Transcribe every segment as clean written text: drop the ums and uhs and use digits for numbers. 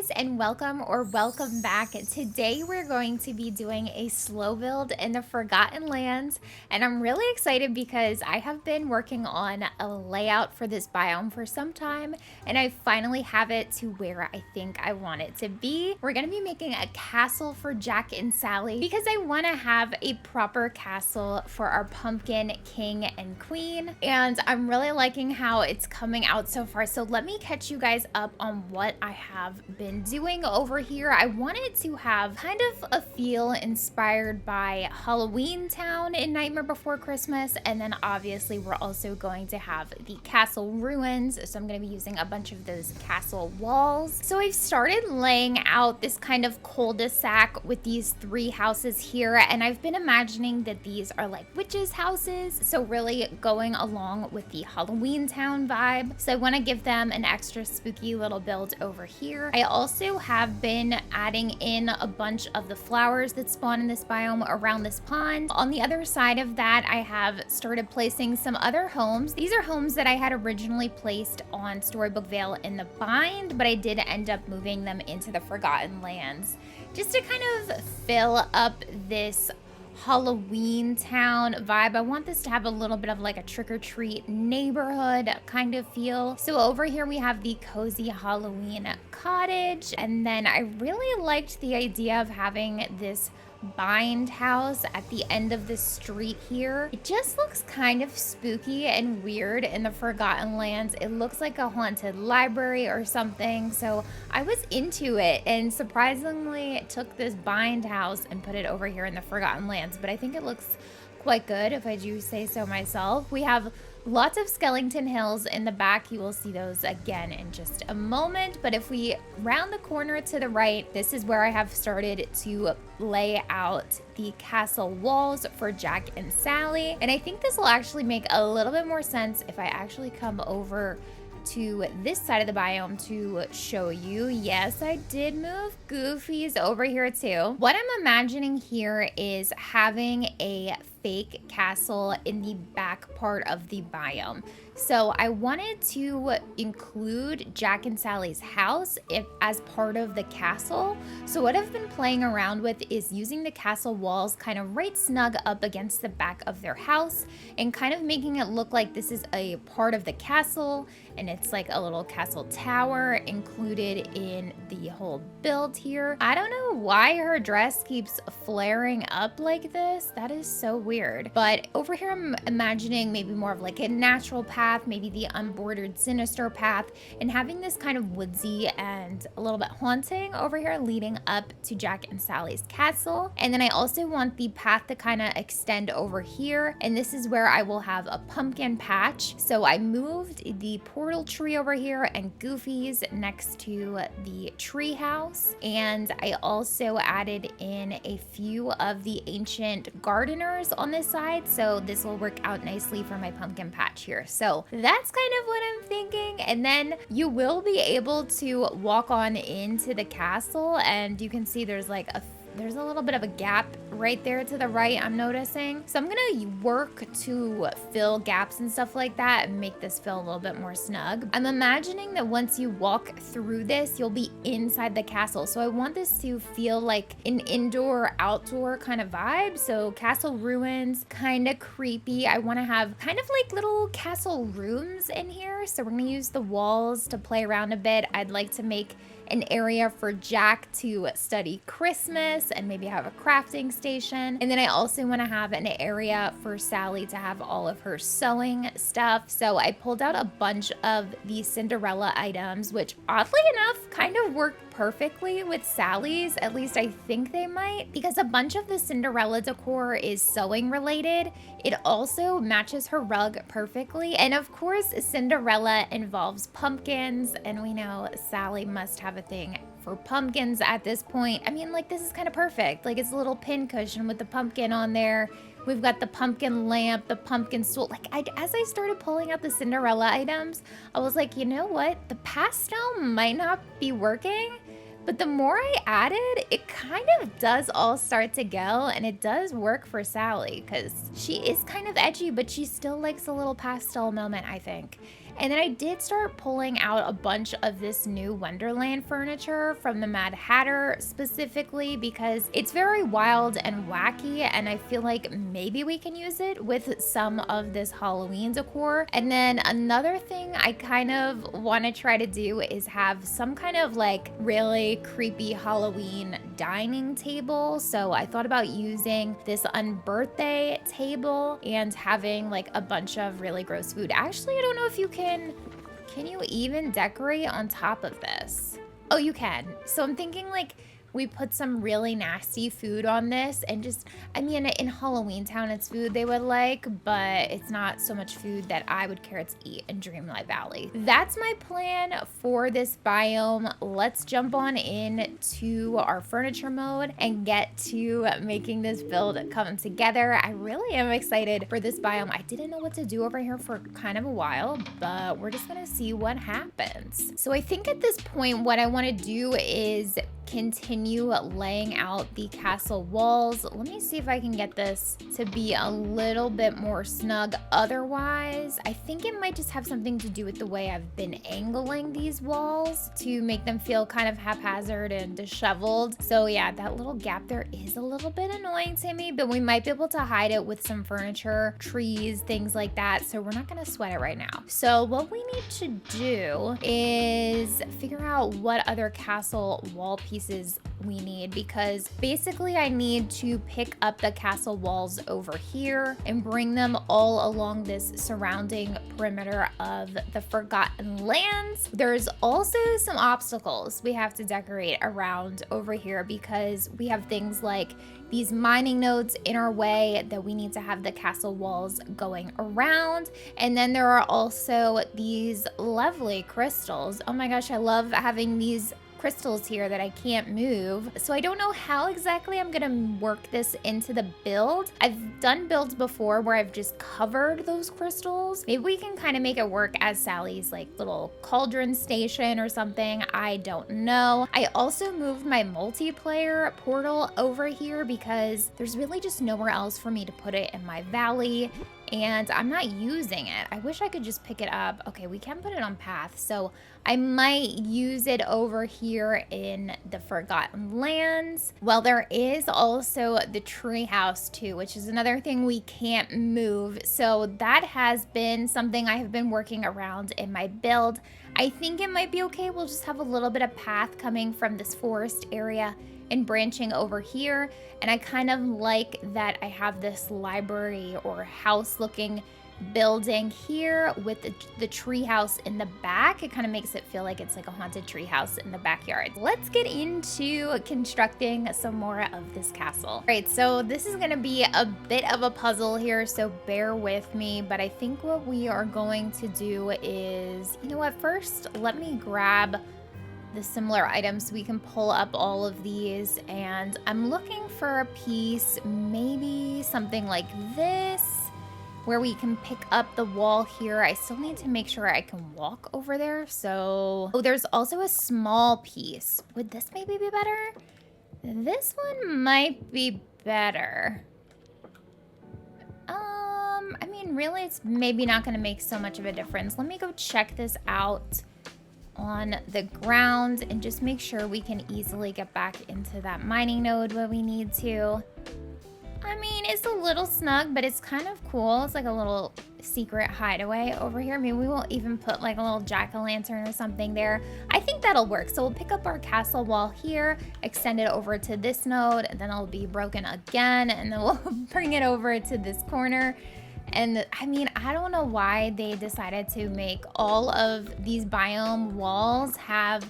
guys, and welcome back. Today we're going to be doing a slow build in the Forgotten Lands, and I'm really excited because I have been working on a layout for this biome for some time, and I finally have it to where I think I want it to be. We're going to be making a castle for Jack and Sally because I want to have a proper castle for our pumpkin king and queen, and I'm really liking how it's coming out so far. So let me catch you guys up on what I have been doing over here. I wanted to have kind of a feel inspired by Halloween Town in Nightmare Before Christmas, and then obviously we're also going to have the castle ruins, so I'm going to be using a bunch of those castle walls. So I've started laying out this kind of cul-de-sac with these three houses here, and I've been imagining that these are like witches' houses, so really going along with the Halloween Town vibe. So I want to give them an extra spooky little build over here. I also have been adding in a bunch of the flowers that spawn in this biome around this pond. On the other side of that, I have started placing some other homes. These are homes that I had originally placed on Storybook Vale in the bind, but I did end up moving them into the Forgotten Lands just to kind of fill up this Halloween Town vibe. I want this to have a little bit of like a trick-or-treat neighborhood kind of feel. So over here we have the cozy Halloween cottage, and then I really liked the idea of having this bind house at the end of the street here. It just looks kind of spooky and weird in the Forgotten Lands. It looks like a haunted library or something, so I was into it, and surprisingly took this bind house and put it over here in the Forgotten Lands, but I think it looks quite good if I do say so myself. We have lots of skeleton hills in the back. You will see those again in just a moment. But if we round the corner to the right, this is where I have started to lay out the castle walls for Jack and Sally. And I think this will actually make a little bit more sense if I actually come over to this side of the biome to show you. Yes, I did move Goofy's over here too. What I'm imagining here is having a fake castle in the back part of the biome. So I wanted to include Jack and Sally's house as part of the castle. So what I've been playing around with is using the castle walls kind of right snug up against the back of their house and kind of making it look like this is a part of the castle, and it's like a little castle tower included in the whole build here. I don't know why her dress keeps flaring up like this. That is so weird. But over here I'm imagining maybe more of like a natural path, maybe the unbordered sinister path, and having this kind of woodsy and a little bit haunting over here leading up to Jack and Sally's castle. And then I also want the path to kind of extend over here, and this is where I will have a pumpkin patch. So I moved the portal tree over here and Goofy's next to the tree house, and I also added in a few of the ancient gardeners on this side, so this will work out nicely for my pumpkin patch here. So that's kind of what I'm thinking. And then you will be able to walk on into the castle, and you can see there's a little bit of a gap right there to the right, I'm noticing. So I'm gonna work to fill gaps and stuff like that and make this feel a little bit more snug. I'm imagining that once you walk through this, you'll be inside the castle. So I want this to feel like an indoor-outdoor kind of vibe. So castle ruins, kind of creepy. I want to have kind of like little castle rooms in here. So we're gonna use the walls to play around a bit. I'd like to make an area for Jack to study Christmas and maybe have a crafting station. And then I also want to have an area for Sally to have all of her sewing stuff. So I pulled out a bunch of the Cinderella items, which oddly enough kind of work perfectly with Sally's. At least I think they might, because a bunch of the Cinderella decor is sewing related. It also matches her rug perfectly. And of course, Cinderella involves pumpkins, and we know Sally must have a thing for pumpkins at this point. I mean, like, this is kind of perfect. Like, it's a little pin cushion with the pumpkin on there. We've got the pumpkin lamp, the pumpkin stool. Like, as I started pulling out the Cinderella items, I was like, you know what? The pastel might not be working, but the more I added, it kind of does all start to go, and it does work for Sally because she is kind of edgy, but she still likes a little pastel moment, I think. And then I did start pulling out a bunch of this new Wonderland furniture from the Mad Hatter specifically because it's very wild and wacky, and I feel like maybe we can use it with some of this Halloween decor. And then another thing I kind of want to try to do is have some kind of like really creepy Halloween dining table. So I thought about using this unbirthday table and having like a bunch of really gross food. Actually, I don't know if you can you even decorate on top of this? Oh, you can. So I'm thinking like we put some really nasty food on this and just, I mean, in Halloween Town, it's food they would like, but it's not so much food that I would care to eat in Dreamlight Valley. That's my plan for this biome. Let's jump on in to our furniture mode and get to making this build come together. I really am excited for this biome. I didn't know what to do over here for kind of a while, but we're just gonna see what happens. So I think at this point, what I wanna do is continue laying out the castle walls. Let me see if I can get this to be a little bit more snug. Otherwise, I think it might just have something to do with the way I've been angling these walls to make them feel kind of haphazard and disheveled. So yeah, that little gap there is a little bit annoying to me, but we might be able to hide it with some furniture, trees, things like that. So we're not gonna sweat it right now. So what we need to do is figure out what other castle wall pieces we need, because basically I need to pick up the castle walls over here and bring them all along this surrounding perimeter of the Forgotten Lands. There's also some obstacles we have to decorate around over here because we have things like these mining nodes in our way that we need to have the castle walls going around. And then there are also these lovely crystals. Oh my gosh, I love having these crystals here that I can't move. So I don't know how exactly I'm gonna work this into the build. I've done builds before where I've just covered those crystals. Maybe we can kind of make it work as Sally's like little cauldron station or something. I don't know. I also moved my multiplayer portal over here because there's really just nowhere else for me to put it in my valley, and I'm not using it. I wish I could just pick it up. Okay, we can put it on path, so I might use it over here in the Forgotten Lands. Well, there is also the tree house too, which is another thing we can't move. So that has been something I have been working around in my build. I think it might be okay. We'll just have a little bit of path coming from this forest area and branching over here. And I kind of like that I have this library or house looking building here with the tree house in the back. It kind of makes it feel like it's like a haunted tree house in the backyard. Let's get into constructing some more of this castle. All right, so this is gonna be a bit of a puzzle here, so bear with me, but I think what we are going to do is, you know what, first let me grab the similar items so we can pull up all of these. And I'm looking for a piece, maybe something like this, where we can pick up the wall here. I still need to make sure I can walk over there. So, oh, there's also a small piece. Would this maybe be better? This one might be better. I mean, really, it's maybe not gonna make so much of a difference. Let me go check this out on the ground and just make sure we can easily get back into that mining node when we need to. I mean, it's a little snug, but it's kind of cool. It's like a little secret hideaway over here. Maybe we will even put like a little jack-o'-lantern or something there. I think that'll work. So we'll pick up our castle wall here, extend it over to this node, and then it'll be broken again, and then we'll bring it over to this corner. And I mean, I don't know why they decided to make all of these biome walls have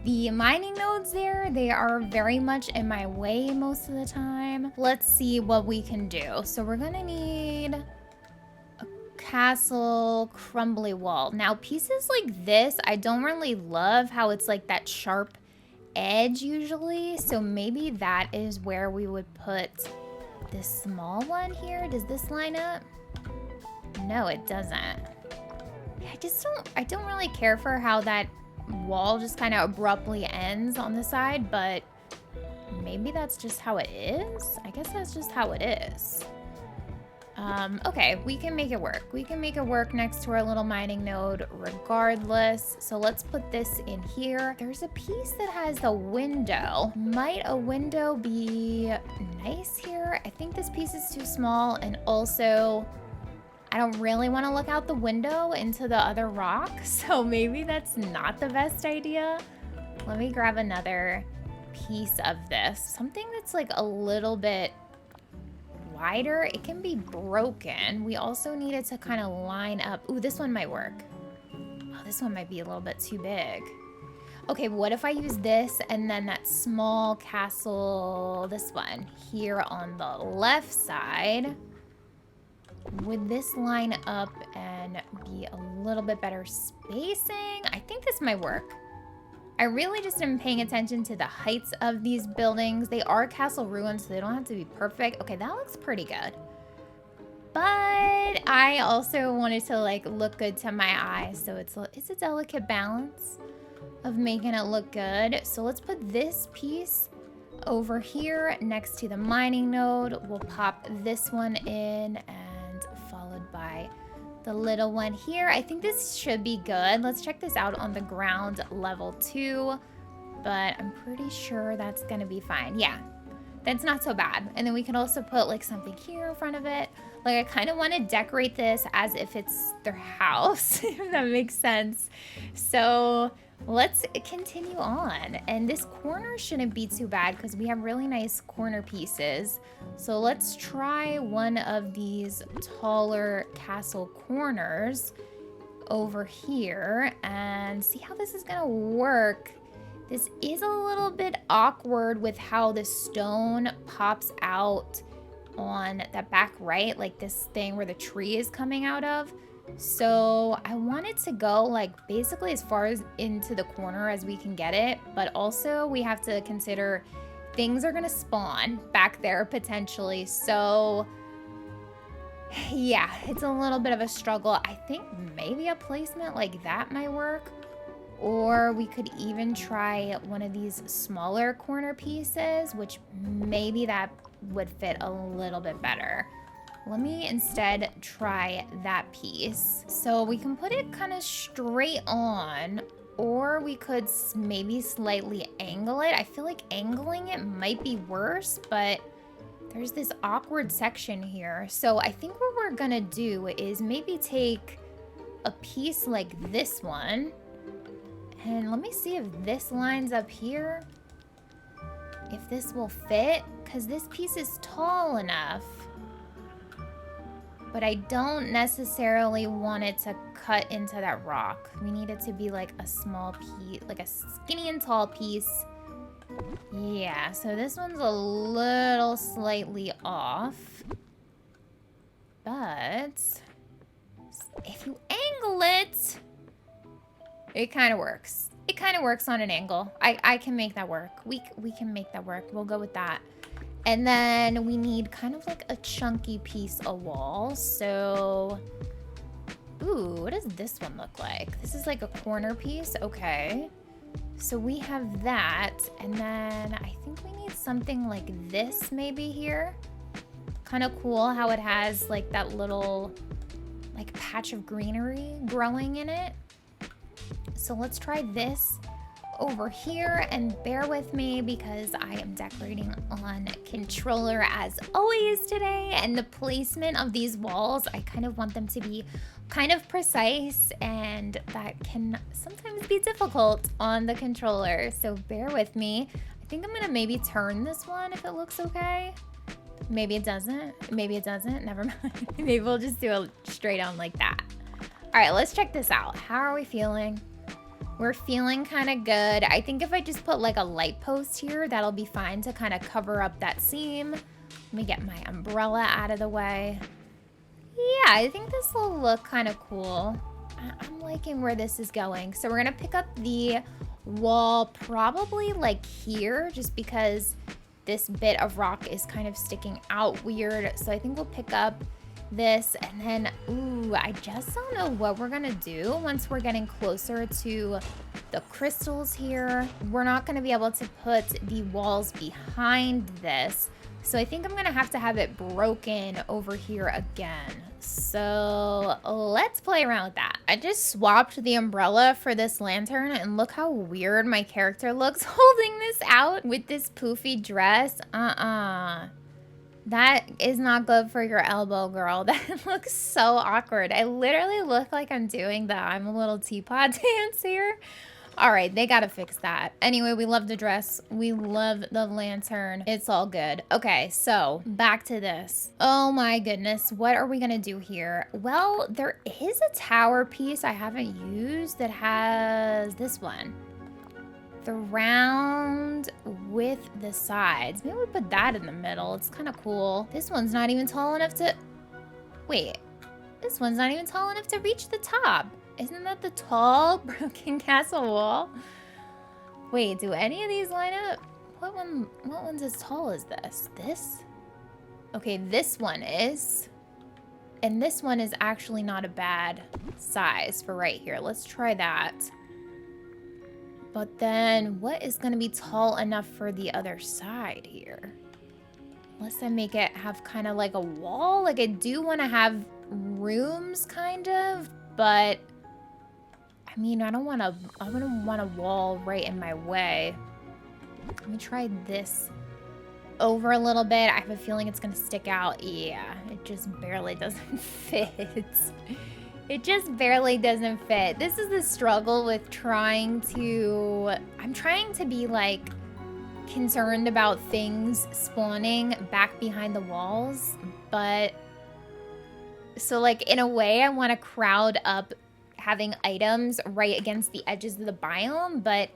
the mining nodes there. They are very much in my way most of the time. Let's see what we can do. So we're gonna need a castle crumbly wall. Now pieces like this, I don't really love how it's like that sharp edge usually. So maybe that is where we would put this small one here. Does this line up? No, it doesn't. I don't really care for how that wall just kind of abruptly ends on the side, but maybe that's just how it is. I guess that's just how it is. Okay, we can make it work. We can make it work next to our little mining node regardless. So let's put this in here. There's a piece that has a window. Might a window be nice here? I think this piece is too small, and also I don't really want to look out the window into the other rock, so maybe that's not the best idea. Let me grab another piece of this. Something that's like a little bit wider. It can be broken. We also need it to kind of line up. Ooh, this one might work. Oh, this one might be a little bit too big. Okay, what if I use this and then that small castle, this one, here on the left side? Would this line up and be a little bit better spacing? I think this might work. I really just am paying attention to the heights of these buildings. They are castle ruins, so they don't have to be perfect. Okay, that looks pretty good. But I also wanted to like look good to my eyes, so it's a delicate balance of making it look good. So let's put this piece over here next to the mining node. We'll pop this one in and followed by the little one here. I think this should be good. Let's check this out on the ground level 2, but I'm pretty sure that's gonna be fine. Yeah, that's not so bad. And then we can also put like something here in front of it. Like I kind of want to decorate this as if it's their house, if that makes sense. So let's continue on. And this corner shouldn't be too bad because we have really nice corner pieces. So let's try one of these taller castle corners over here and see how this is gonna work. This is a little bit awkward with how the stone pops out on that back right, like this thing where the tree is coming out of. So I wanted to go like basically as far as into the corner as we can get it, but also we have to consider things are gonna spawn back there potentially. So yeah, it's a little bit of a struggle. I think maybe a placement like that might work, or we could even try one of these smaller corner pieces, which maybe that would fit a little bit better. Let me instead try that piece. So we can put it kind of straight on, or we could maybe slightly angle it. I feel like angling it might be worse, but there's this awkward section here. So I think what we're gonna do is maybe take a piece like this one, and let me see if this lines up here, if this will fit, because this piece is tall enough. But I don't necessarily want it to cut into that rock. We need it to be like a small piece, like a skinny and tall piece. Yeah, so this one's a little slightly off. But if you angle it, it kind of works. It kind of works on an angle. I can make that work. We can make that work. We'll go with that. And then we need kind of like a chunky piece of wall. So, ooh, what does this one look like? This is like a corner piece. Okay. So we have that. And then I think we need something like this maybe here. Kind of cool how it has like that little like patch of greenery growing in it. So let's try this over here, and bear with me because I am decorating on controller as always today, and the placement of these walls, I kind of want them to be kind of precise, and that can sometimes be difficult on the controller, so bear with me. I think I'm gonna maybe turn this one if it looks okay. Maybe it doesn't, maybe it doesn't, never mind. Maybe we'll just do it straight on like that. All right, let's check this out. How are we feeling? We're feeling kind of good. I think if I just put like a light post here, that'll be fine to kind of cover up that seam. Let me get my umbrella out of the way. Yeah, I think this will look kind of cool. I'm liking where this is going. So we're gonna pick up the wall probably like here, just because this bit of rock is kind of sticking out weird. So I think we'll pick up this, and then, ooh, I just don't know what we're gonna do once we're getting closer to the crystals here. We're not gonna be able to put the walls behind this, so I think I'm gonna have to have it broken over here again. So let's play around with that. I just swapped the umbrella for this lantern, and look how weird my character looks holding this out with this poofy dress. That is not good for your elbow, girl. That looks so awkward. I literally look like I'm doing the I'm a little teapot dance here. All right, they gotta fix that. Anyway, we love the dress. We love the lantern. It's all good. Okay, so back to this. Oh my goodness, what are we gonna do here? Well, there is a tower piece I haven't used that has this one. The round with the sides. Maybe we put that in the middle. It's kind of cool. This one's not even tall enough to... Wait. This one's not even tall enough to reach the top. Isn't that the tall broken castle wall? Wait, do any of these line up? What one's as tall as this? This? Okay, this one is. And this one is actually not a bad size for right here. Let's try that. But then what is going to be tall enough for the other side here? Unless I make it have kind of like a wall. Like I do want to have rooms kind of, but I mean, I don't want a wall right in my way. Let me try this over a little bit. I have a feeling it's going to stick out. Yeah, it just barely doesn't fit. It just barely doesn't fit. This is the struggle with trying to... I'm trying to be, like, concerned about things spawning back behind the walls, but... So, like, in a way, I want to crowd up having items right against the edges of the biome, but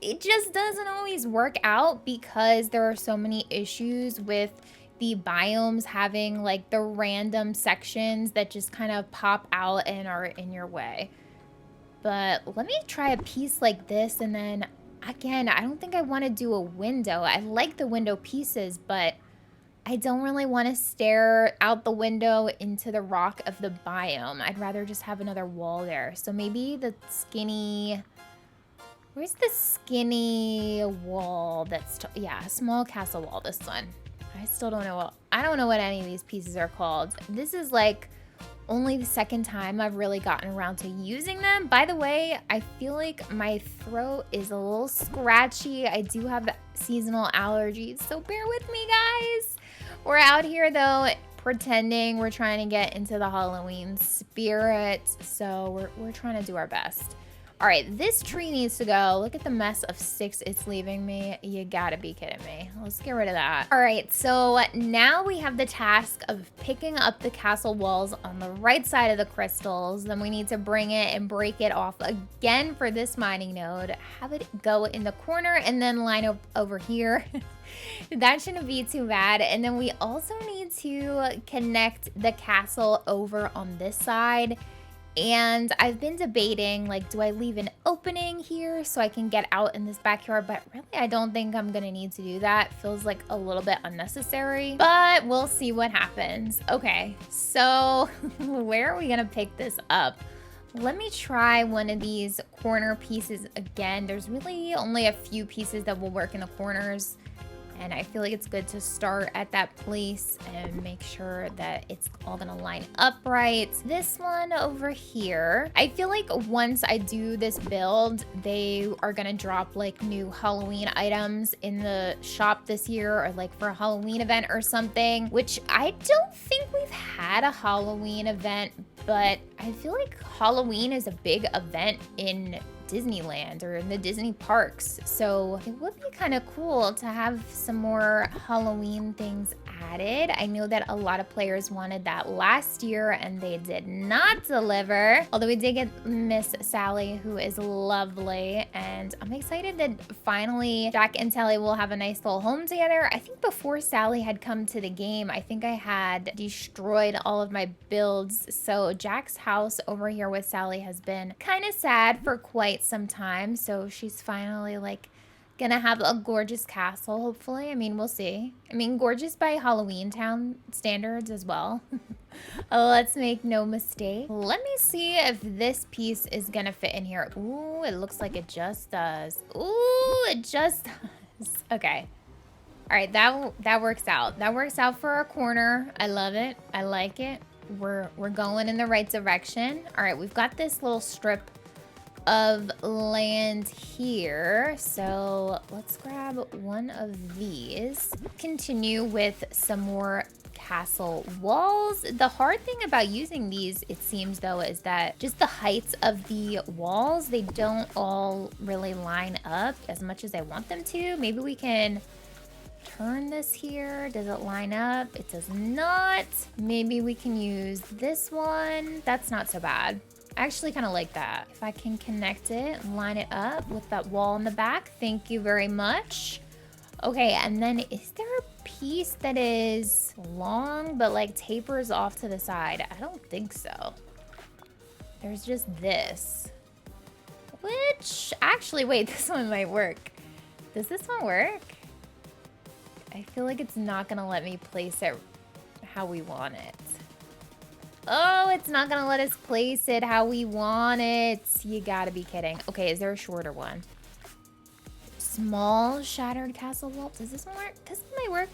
it just doesn't always work out because there are so many issues with the biomes having like the random sections that just kind of pop out and are in your way. But let me try a piece like this, and then again, I don't think I want to do a window. I like the window pieces, but I don't really want to stare out the window into the rock of the biome. I'd rather just have another wall there. So maybe the skinny... Where's the skinny wall that's... Yeah, small castle wall, this one. I still don't know I don't know what any of these pieces are called. This is like only the second time I've really gotten around to using them. By the way, I feel like my throat is a little scratchy. I do have seasonal allergies, so bear with me, guys. We're out here though, pretending we're trying to get into the Halloween spirit, so we're trying to do our best. All right, this tree needs to go. Look at the mess of sticks it's leaving me. You gotta be kidding me. Let's get rid of that. All right, so now we have the task of picking up the castle walls on the right side of the crystals. Then we need to bring it and break it off again for this mining node. Have it go in the corner and then line up over here. That shouldn't be too bad. And then we also need to connect the castle over on this side. And I've been debating, like, do I leave an opening here so I can get out in this backyard? But really, I don't think I'm gonna need to do that. Feels like a little bit unnecessary, but we'll see what happens. Okay, so where are we gonna pick this up? Let me try one of these corner pieces again. There's really only a few pieces that will work in the corners. And I feel like it's good to start at that place and make sure that it's all gonna line up right. This one over here, I feel like once I do this build, they are gonna drop like new Halloween items in the shop this year, or like for a Halloween event or something, which I don't think we've had a Halloween event, but I feel like Halloween is a big event in Disneyland or in the Disney parks, so it would be kind of cool to have some more Halloween things added. I know that a lot of players wanted that last year and they did not deliver, although we did get Miss Sally, who is lovely, and I'm excited that finally Jack and Sally will have a nice little home together. I think before Sally had come to the game, I think I had destroyed all of my builds, so Jack's house over here with Sally has been kind of sad for quite some time, so she's finally like Gonna have a gorgeous castle, hopefully. I mean, we'll see. I mean, gorgeous by Halloween Town standards as well. Let's make no mistake. Let me see if this piece is gonna fit in here. Ooh, it looks like it just does. Ooh, it just does. Okay. All right, that works out. That works out for our corner. I love it. I like it. We're going in the right direction. All right, we've got this little strip of land here. So let's grab one of these. Continue with some more castle walls. The hard thing about using these, it seems though, is that just the heights of the walls, they don't all really line up as much as I want them to. Maybe we can turn this here. Does it line up? It does not. Maybe we can use this one. That's not so bad. I actually kind of like that. If I can connect it and line it up with that wall in the back. Thank you very much. Okay, and then is there a piece that is long but like tapers off to the side? I don't think so. There's just this. Which, actually, wait, this one might work. Does this one work? I feel like it's not gonna let me place it how we want it. Oh, it's not gonna let us place it how we want it. You gotta be kidding. Okay, is there a shorter one? Small shattered castle wall. Does this one work? This one might work.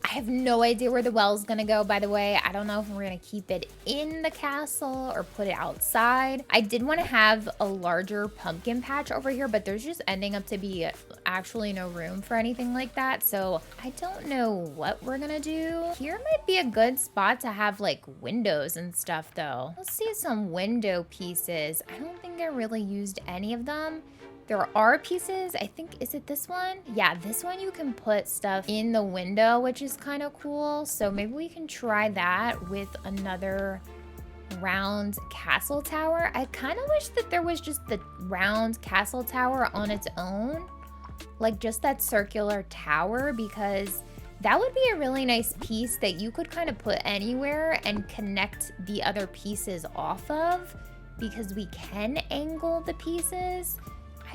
I have no idea where the well's gonna go, by the way. I don't know if we're gonna keep it in the castle or put it outside. I did want to have a larger pumpkin patch over here, but there's just ending up to be actually no room for anything like that. So I don't know what we're gonna do. Here might be a good spot to have like windows and stuff though. Let's see some window pieces. I don't think I really used any of them. There are pieces, I think, is it this one? Yeah, this one you can put stuff in the window, which is kind of cool. So maybe we can try that with another round castle tower. I kind of wish that there was just the round castle tower on its own, like just that circular tower, because that would be a really nice piece that you could kind of put anywhere and connect the other pieces off of, because we can angle the pieces.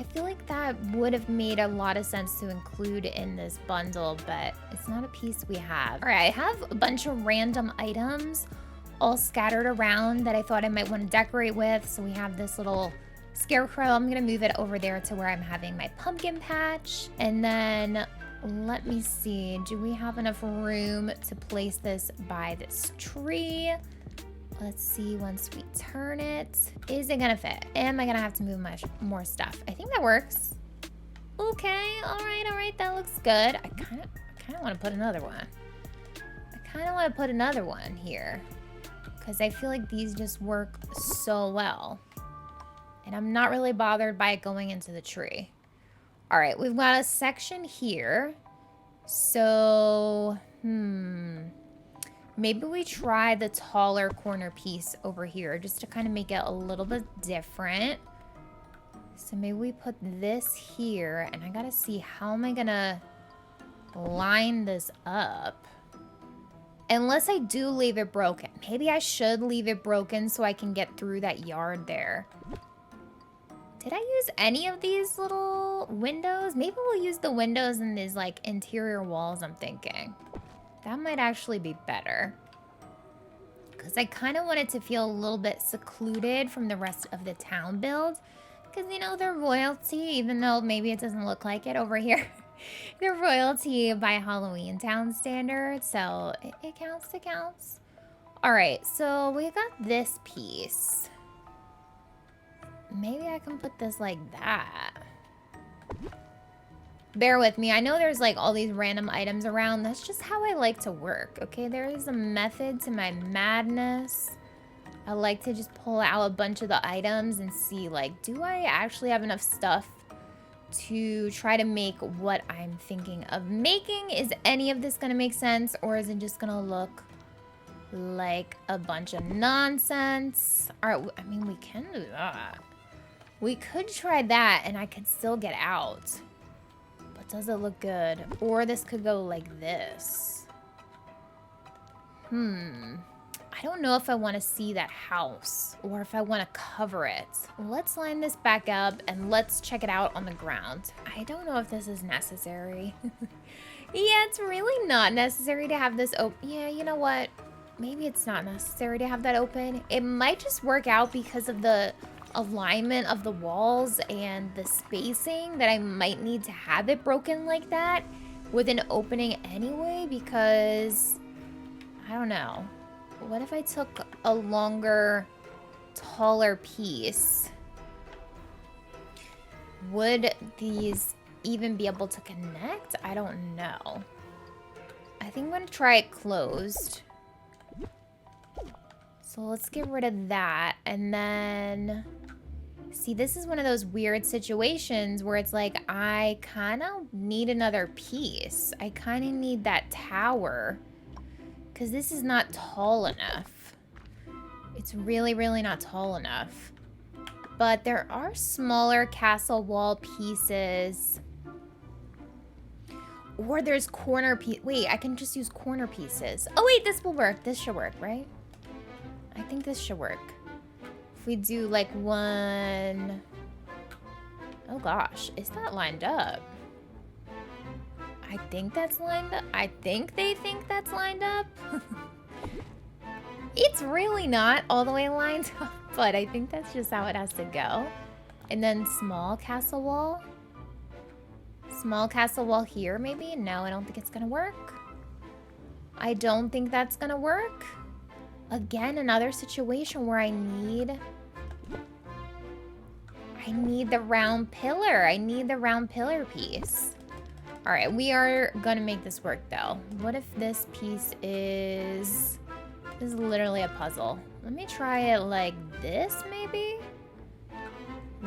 I feel like that would have made a lot of sense to include in this bundle, but it's not a piece we have. All right, I have a bunch of random items all scattered around that I thought I might want to decorate with. So we have this little scarecrow. I'm gonna move it over there to where I'm having my pumpkin patch. And then let me see, do we have enough room to place this by this tree? Let's see, once we turn it, is it gonna fit? Am I gonna have to move much more stuff? I think that works. Okay, all right, that looks good. I kind of want to put another one. Here, because I feel like these just work so well. And I'm not really bothered by it going into the tree. All right, we've got a section here. So, maybe we try the taller corner piece over here just to kind of make it a little bit different. So maybe we put this here, and I gotta see, how am I gonna line this up? Unless I do leave it broken. Maybe I should leave it broken so I can get through that yard there. Did I use any of these little windows? Maybe we'll use the windows in these like interior walls, I'm thinking. That might actually be better. Because I kind of want it to feel a little bit secluded from the rest of the town build. Because, you know, they're royalty, even though maybe it doesn't look like it over here. They're royalty by Halloween Town standards, so it counts, it counts. All right, so we got this piece. Maybe I can put this like that. Bear with me. I know there's like all these random items around. That's just how I like to work, okay? There is a method to my madness. I like to just pull out a bunch of the items and see, like, do I actually have enough stuff to try to make what I'm thinking of making? Is any of this gonna make sense, or is it just gonna look like a bunch of nonsense? All right, I mean, we can do that. We could try that and I could still get out. But does it look good? Or this could go like this. I I don't know if I want to see that house or if I want to cover it. Let's line this back up and let's check it out on the ground. I don't know if this is necessary. Yeah, it's really not necessary to have this open. Yeah, you know what? Maybe it's not necessary to have that open. It might just work out because of the alignment of the walls and the spacing that I might need to have it broken like that with an opening anyway, because I don't know. What if I took a longer, taller piece? Would these even be able to connect? I don't know. I think I'm gonna try it closed. So let's get rid of that. And then, see, this is one of those weird situations where it's like, I kind of need another piece. I kind of need that tower because this is not tall enough. It's really, really not tall enough. But there are smaller castle wall pieces. Or there's corner piece. Wait, I can just use corner pieces. Oh wait, this will work. This should work, right? I think this should work. If we do like one... Oh gosh, is that lined up? I think that's lined up. I think they think that's lined up. It's really not all the way lined up, but I think that's just how it has to go. And then small castle wall. Small castle wall here, maybe? No, I don't think it's gonna work. I don't think that's gonna work. Again, another situation where I need the round pillar. I need the round pillar piece. All right, we are gonna make this work though. What if this piece is... This is literally a puzzle. Let me try it like this, maybe?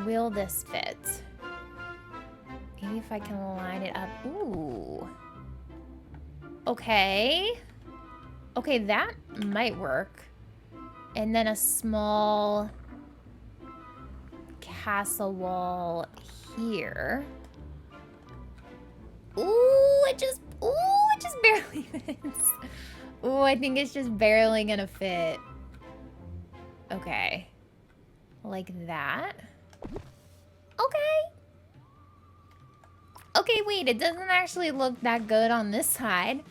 Will this fit? Maybe if I can line it up. Ooh. Okay. Okay, that might work. And then a small castle wall here. Ooh, it just barely fits. Ooh, I think it's just barely gonna fit. Okay. Like that. Okay. Okay, wait, it doesn't actually look that good on this side.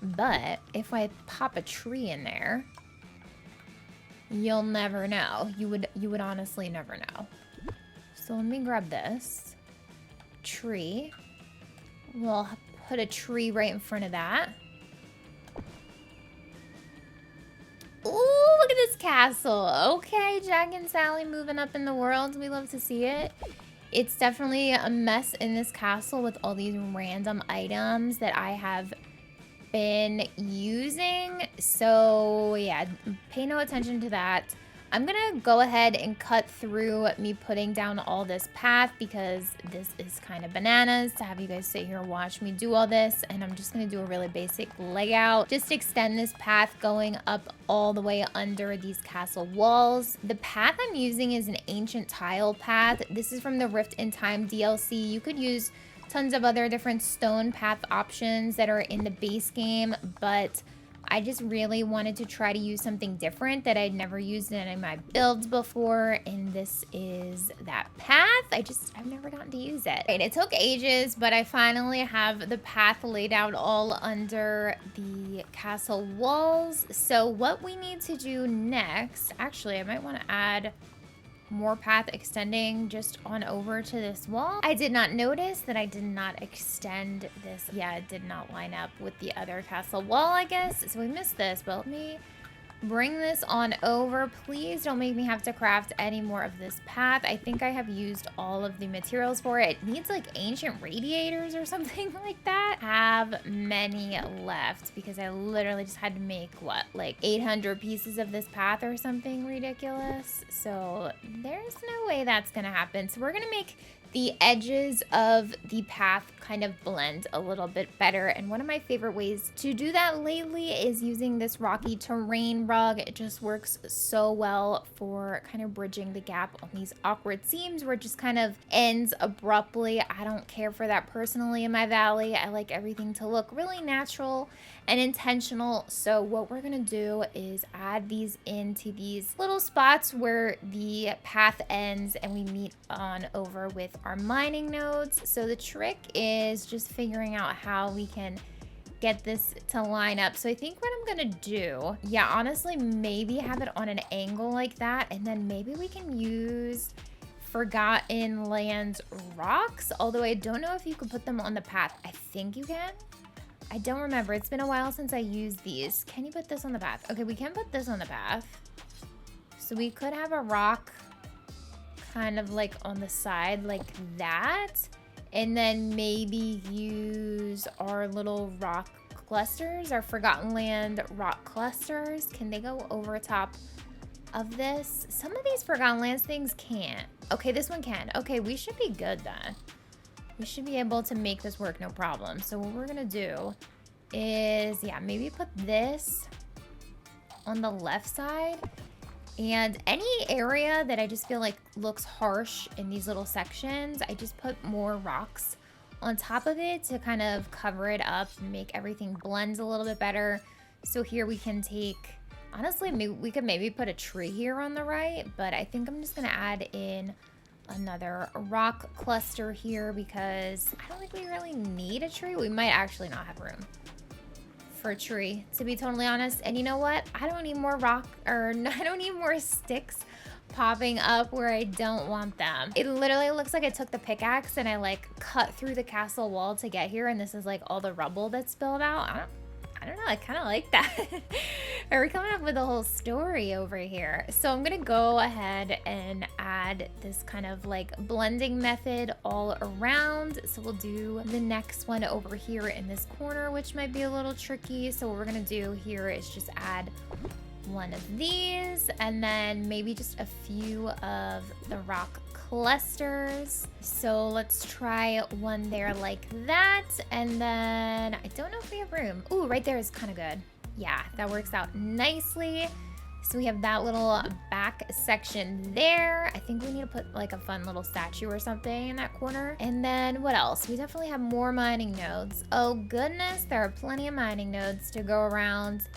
But if I pop a tree in there, you'll never know. You would honestly never know. So let me grab this tree. We'll put a tree right in front of that. Ooh, look at this castle. Okay, Jack and Sally moving up in the world. We love to see it. It's definitely a mess in this castle with all these random items that I have been using. So yeah, pay no attention to that. I'm gonna go ahead and cut through me putting down all this path because this is kind of bananas to have you guys sit here and watch me do all this. And I'm just gonna do a really basic layout. Just extend this path going up all the way under these castle walls. The path I'm using is an ancient tile path. This is from the Rift in Time DLC. You could use tons of other different stone path options that are in the base game, but I just really wanted to try to use something different that I'd never used in any of my builds before, and this is that path. I've never gotten to use it. Right, it took ages, but I finally have the path laid out all under the castle walls. So what we need to do next, actually, I might want to add more path extending just on over to this wall. I did not notice that I did not extend this. Yeah, it did not line up with the other castle wall, I guess. So we missed this, but let me bring this on over. Please don't make me have to craft any more of this path. I think I have used all of the materials for it. It needs like ancient radiators or something like that. Have many left because I literally just had to make what, like 800 pieces of this path or something ridiculous. So there's no way that's gonna happen. So we're gonna make the edges of the path kind of blend a little bit better. And one of my favorite ways to do that lately is using this rocky terrain rug. It just works so well for kind of bridging the gap on these awkward seams where it just kind of ends abruptly. I don't care for that personally in my valley. I like everything to look really natural and intentional. So what we're gonna do is add these into these little spots where the path ends and we meet on over with our mining nodes. So the trick is just figuring out how we can get this to line up. So I think what I'm gonna do, yeah, honestly, maybe have it on an angle like that, and then maybe we can use Forgotten Lands rocks, although I don't know if you can put them on the path. I think you can. I don't remember. It's been a while since I used these. Can you put this on the path? Okay, we can put this on the path. So we could have a rock kind of like on the side like that. And then maybe use our little rock clusters, our Forgotten Land rock clusters. Can they go over top of this? Some of these Forgotten Lands things can't. Okay, this one can. Okay, we should be good then. We should be able to make this work, no problem. So what we're gonna do is, yeah, maybe put this on the left side. And any area that I just feel like looks harsh in these little sections, I just put more rocks on top of it to kind of cover it up and make everything blend a little bit better. So here we can take, honestly, we could maybe put a tree here on the right, but I think I'm just gonna add in another rock cluster here because I don't think we really need a tree. We might actually not have room for a tree, to be totally honest. And you know what? I don't need more rock, or I don't need more sticks popping up where I don't want them. It literally looks like I took the pickaxe and I like cut through the castle wall to get here, and this is like all the rubble that's spilled out. I don't know, I kind of like that. We're coming up with a whole story over here. So I'm gonna go ahead and add this kind of like blending method all around. So we'll do the next one over here in this corner, which might be a little tricky. So what we're gonna do here is just add one of these and then maybe just a few of the rock clusters. So let's try one there like that, and then I don't know if we have room. Ooh, right there is kind of good. Yeah, that works out nicely. So we have that little back section there. I think we need to put like a fun little statue or something in that corner. And then what else? We definitely have more mining nodes. Oh goodness, there are plenty of mining nodes to go around.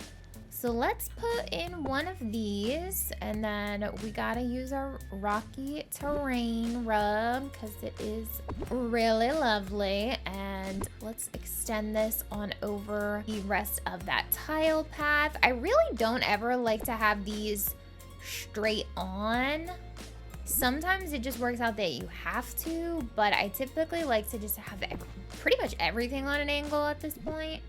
So let's put in one of these, and then we gotta use our rocky terrain rug because it is really lovely. And let's extend this on over the rest of that tile path. I really don't ever like to have these straight on. Sometimes it just works out that you have to, but I typically like to just have pretty much everything on an angle at this point.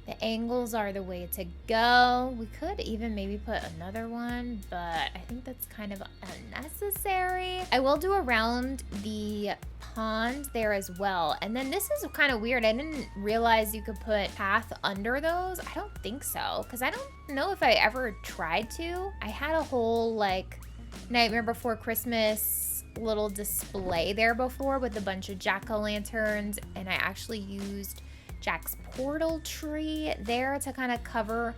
The angles are the way to go. We could even maybe put another one, but I think that's kind of unnecessary. I will do around the pond there as well. And then this is kind of weird. I didn't realize you could put path under those. I don't think so, because I don't know if I ever tried to. I had a whole like Nightmare Before Christmas little display there before with a bunch of jack-o'-lanterns, and I actually used Jack's portal tree there to kind of cover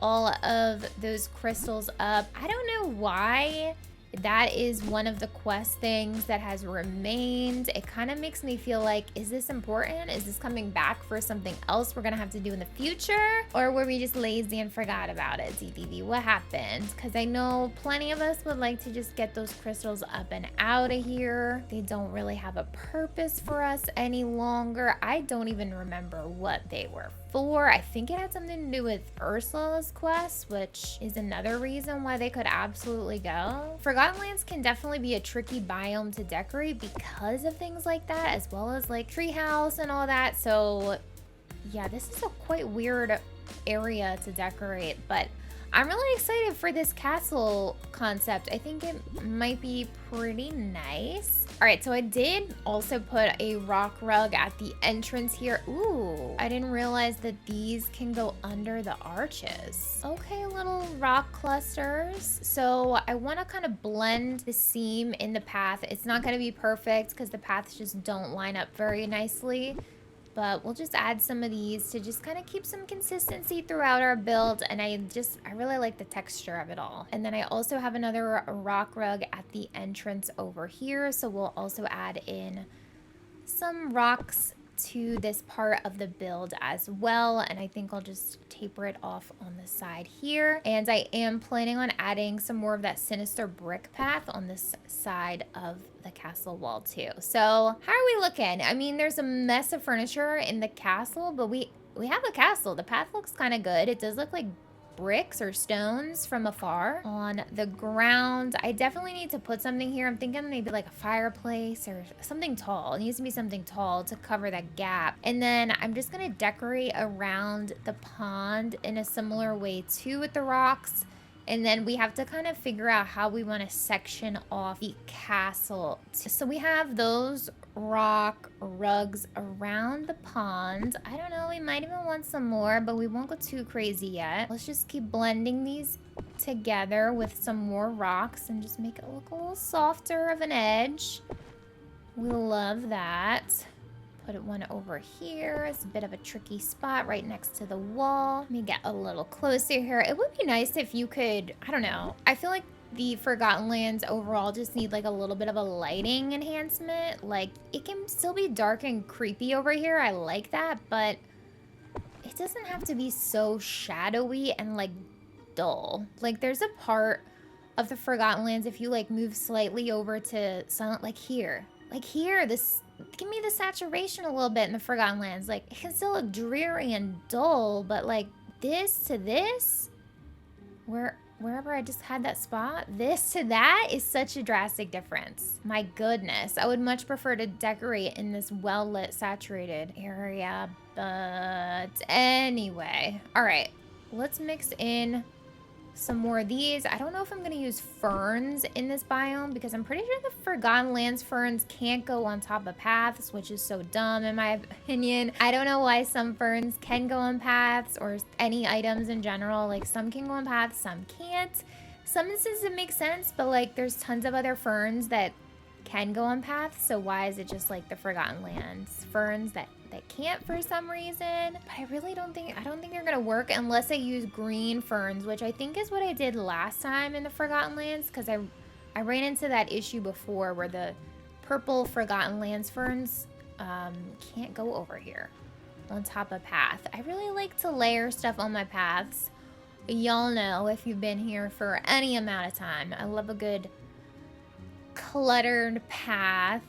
all of those crystals up. I don't know why that is one of the quest things that has remained. It kind of makes me feel like, is this important? Is this coming back for something else we're gonna have to do in the future? Or were we just lazy and forgot about it, DBB? What happened? Because I know plenty of us would like to just get those crystals up and out of here. They don't really have a purpose for us any longer. I don't even remember what they were for. I think it had something to do with Ursula's quest, which is another reason why they could absolutely go. Forgotten Lands can definitely be a tricky biome to decorate because of things like that, as well as like treehouse and all that. So yeah, this is a quite weird area to decorate, but I'm really excited for this castle concept. I think it might be pretty nice. All right, so I did also put a rock rug at the entrance here. Ooh, I didn't realize that these can go under the arches. Okay, little rock clusters. So I want to kind of blend the seam in the path. It's not going to be perfect because the paths just don't line up very nicely. But we'll just add some of these to just kind of keep some consistency throughout our build. And I really like the texture of it all. And then I also have another rock rug at the entrance over here. So we'll also add in some rocks to this part of the build as well. And I think I'll just taper it off on the side here. And I am planning on adding some more of that sinister brick path on this side of the castle wall too. So how are we looking? I mean, there's a mess of furniture in the castle, but we have a castle. The path looks kind of good. It does look like bricks or stones from afar on the ground. I definitely need to put something here. I'm thinking maybe like a fireplace or something tall. It needs to be something tall to cover that gap. And then I'm just gonna decorate around the pond in a similar way too with the rocks. And then we have to kind of figure out how we want to section off the castle. So we have those rock rugs around the pond. I don't know, we might even want some more, but we won't go too crazy yet. Let's just keep blending these together with some more rocks and just make it look a little softer of an edge. We love that. Put one over here. It's a bit of a tricky spot right next to the wall. Let me get a little closer here. It would be nice if you could, I don't know. I feel like the Forgotten Lands overall just need like a little bit of a lighting enhancement. Like it can still be dark and creepy over here. I like that, but it doesn't have to be so shadowy and like dull. Like there's a part of the Forgotten Lands, if you like move slightly over to silent, like here, this, give me the saturation a little bit in the Forgotten Lands. Like, it can still look dreary and dull, but like this to this, wherever I just had that spot, this to that is such a drastic difference. My goodness, I would much prefer to decorate in this well-lit, saturated area, but anyway. All right, let's mix in some more of these. I don't know if I'm going to use ferns in this biome because I'm pretty sure the Forgotten Lands ferns can't go on top of paths, which is so dumb in my opinion. I don't know why some ferns can go on paths or any items in general. Like some can go on paths, some can't. Some instances it makes sense, but like there's tons of other ferns that can go on paths. So why is it just like the Forgotten Lands ferns that can't for some reason? But I don't think they're gonna work unless I use green ferns, which I think is what I did last time in the Forgotten Lands, because I ran into that issue before where the purple Forgotten Lands ferns can't go over here on top of path. I really like to layer stuff on my paths. Y'all know if you've been here for any amount of time, I love a good cluttered path.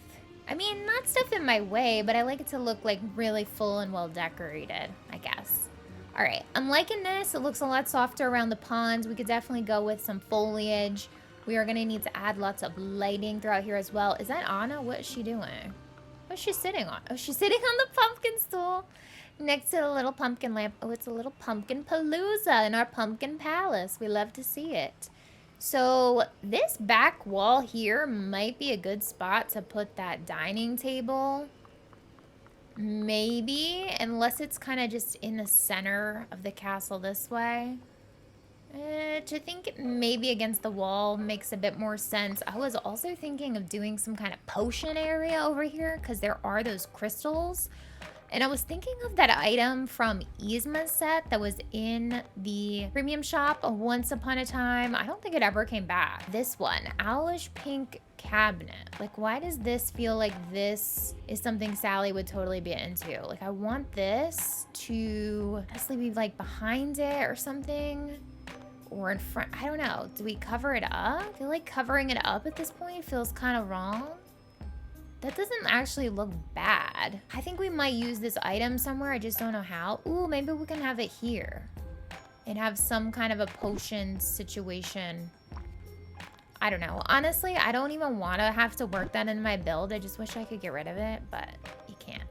I mean, not stuff in my way, but I like it to look like really full and well decorated, I guess. All right, I'm liking this. It looks a lot softer around the ponds. We could definitely go with some foliage. We are gonna need to add lots of lighting throughout here as well. Is that Anna? What is she doing? What's she sitting on? Oh, she's sitting on the pumpkin stool next to the little pumpkin lamp. Oh, it's a little pumpkin palooza in our pumpkin palace. We love to see it. So this back wall here might be a good spot to put that dining table. Maybe, unless it's kind of just in the center of the castle this way. To think maybe against the wall makes a bit more sense. I was also thinking of doing some kind of potion area over here because there are those crystals. And I was thinking of that item from Yzma's set that was in the premium shop once upon a time. I don't think it ever came back. This one, owlish pink cabinet. Like, why does this feel like this is something Sally would totally be into? Like, I want this to honestly be like behind it or something. Or in front, I don't know. Do we cover it up? I feel like covering it up at this point feels kind of wrong. That doesn't actually look bad. I think we might use this item somewhere. I just don't know how. Ooh, maybe we can have it here and have some kind of a potion situation. I don't know. Honestly, I don't even want to have to work that in my build. I just wish I could get rid of it, but you can't.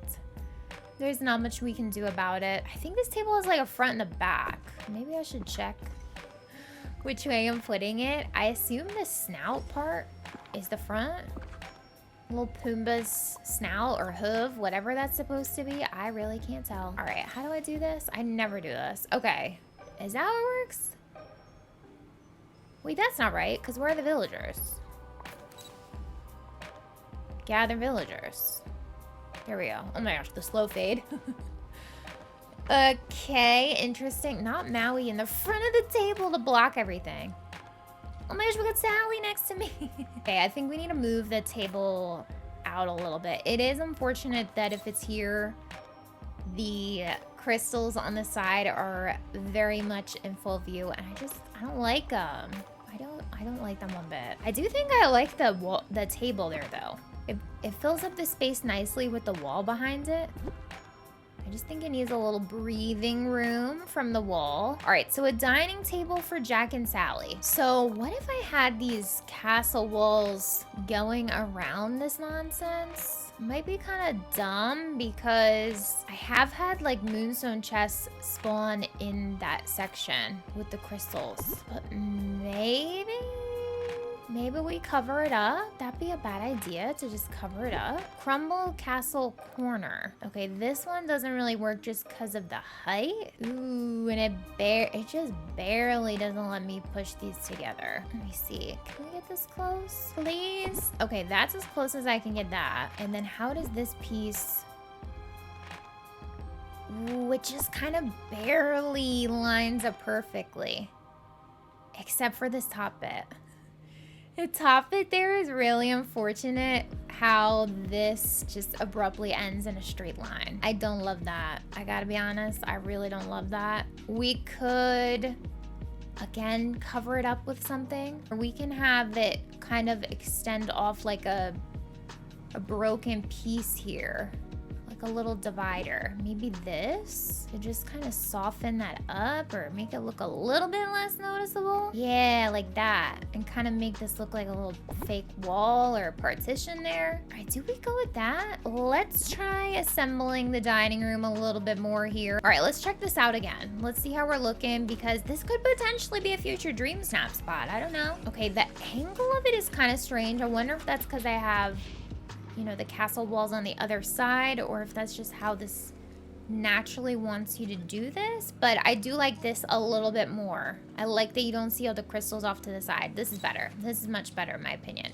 There's not much we can do about it. I think this table has like a front and a back. Maybe I should check which way I'm putting it. I assume the snout part is the front. Little Pumbaa's snout or hoof, whatever that's supposed to be. I really can't tell. All right, how do I do this? I never do this. Okay, is that how it works? Wait, that's not right, because where are the villagers? Gather villagers. There we go. Oh my gosh, the slow fade. Okay, interesting. Not Maui in the front of the table to block everything. Oh my gosh, we got Sally next to me. Okay, I think we need to move the table out a little bit. It is unfortunate that if it's here, the crystals on the side are very much in full view, and I don't like them. I don't like them one bit. I do think I like the table there though. It fills up the space nicely with the wall behind it. I just think it needs a little breathing room from the wall. All right, so a dining table for Jack and Sally. So what if I had these castle walls going around this nonsense? Might be kind of dumb because I have had like moonstone chests spawn in that section with the crystals. But maybe we cover it up. That'd be a bad idea to just cover it up. Crumble Castle Corner. Okay, this one doesn't really work just because of the height. Ooh, and it just barely doesn't let me push these together. Let me see. Can we get this close, please? Okay, that's as close as I can get that. And then how does this piece... Ooh, it just kind of barely lines up perfectly. Except for this top bit. The top bit there is really unfortunate how this just abruptly ends in a straight line. I don't love that. I gotta be honest, I really don't love that. We could, again, cover it up with something. Or we can have it kind of extend off like a broken piece here. Like a little divider. Maybe this to just kind of soften that up or make it look a little bit less noticeable. Yeah, like that. And kind of make this look like a little fake wall or partition there. All right, do we go with that? Let's try assembling the dining room a little bit more here. All right, let's check this out again. Let's see how we're looking because this could potentially be a future dream snap spot. I don't know. Okay, the angle of it is kind of strange. I wonder if that's because I have, you know, the castle walls on the other side, or if that's just how this naturally wants you to do this. But I do like this a little bit more. I like that you don't see all the crystals off to the side. This is better. This is much better in my opinion.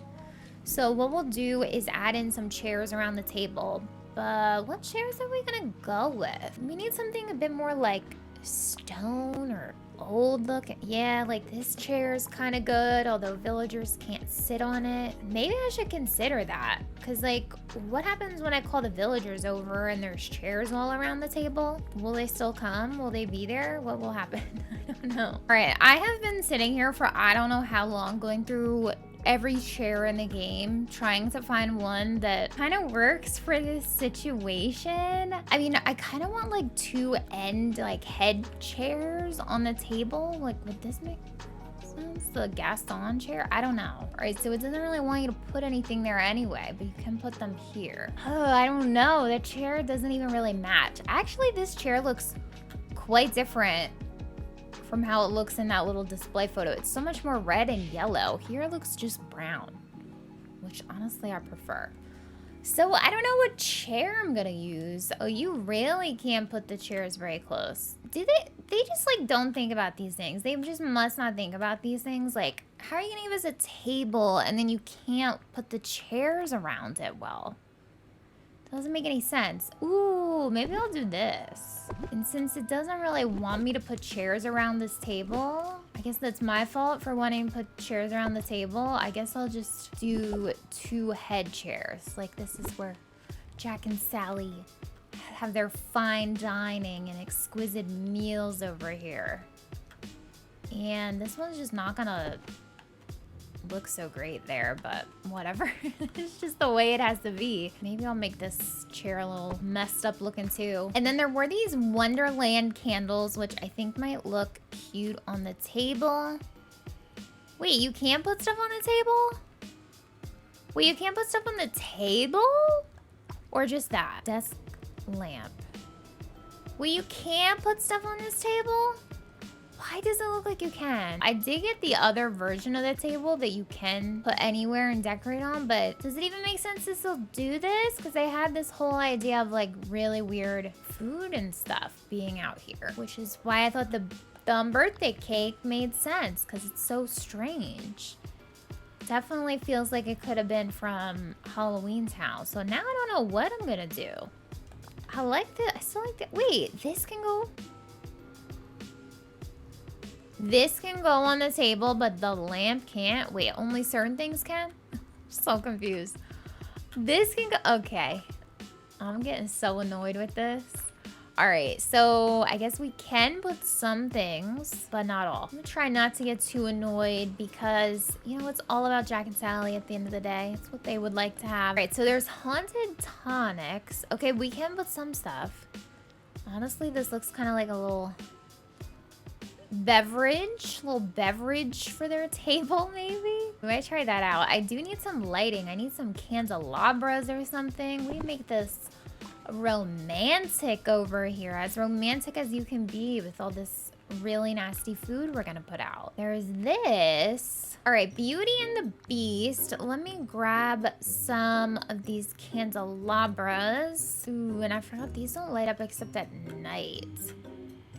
So what we'll do is add in some chairs around the table. But what chairs are we gonna go with? We need something a bit more like stone or old looking. Yeah, like this chair is kind of good, although villagers can't sit on it. Maybe I should consider that, because like what happens when I call the villagers over and there's chairs all around the table? Will they still come? Will they be there? What will happen? I don't know. All right, I have been sitting here for I don't know how long, going through every chair in the game, trying to find one that kind of works for this situation. I mean, I kind of want like two like head chairs on the table. Like, would this make sense? The Gaston chair? I don't know. All right, so it doesn't really want you to put anything there anyway, but you can put them here. Oh, I don't know. The chair doesn't even really match. Actually, this chair looks quite different from how it looks in that little display photo. It's so much more red and yellow. Here it looks just brown, which honestly I prefer. So I don't know what chair I'm gonna use. Oh, you really can't put the chairs very close. Do they just like don't think about these things. They just must not think about these things. Like, how are you gonna give us a table and then you can't put the chairs around it well? Doesn't make any sense. Ooh, maybe I'll do this. And since it doesn't really want me to put chairs around this table, I guess that's my fault for wanting to put chairs around the table. I guess I'll just do two head chairs. Like this is where Jack and Sally have their fine dining and exquisite meals over here. And this one's just not gonna look so great there, but whatever. It's just the way it has to be. Maybe I'll make this chair a little messed up looking too. And then there were these Wonderland candles, which I think might look cute on the table. Wait, you can't put stuff on the table? Wait, you can't put stuff on the table? Or just that? Desk lamp. Wait, you can't put stuff on this table? Why does it look like you can? I did get the other version of the table that you can put anywhere and decorate on, but does it even make sense to still do this? Because they had this whole idea of like really weird food and stuff being out here, which is why I thought the birthday cake made sense, because it's so strange. Definitely feels like it could have been from Halloween Town. So now I don't know what I'm gonna do. I still like that. Wait, this can go. This can go on the table, but the lamp can't. Wait, only certain things can? So confused. This can go. Okay. I'm getting so annoyed with this. All right, so I guess we can put some things, but not all. I'm gonna try not to get too annoyed because, you know, it's all about Jack and Sally at the end of the day. It's what they would like to have. All right, so there's haunted tonics. Okay, we can put some stuff. Honestly, this looks kind of like a little beverage for their table, maybe. We might try that out. I do need some lighting. I need some candelabras or something. We make this romantic over here, as romantic as you can be with all this really nasty food we're gonna put out. There's this. All right, Beauty and the Beast. Let me grab some of these candelabras. Ooh, and I forgot these don't light up except at night.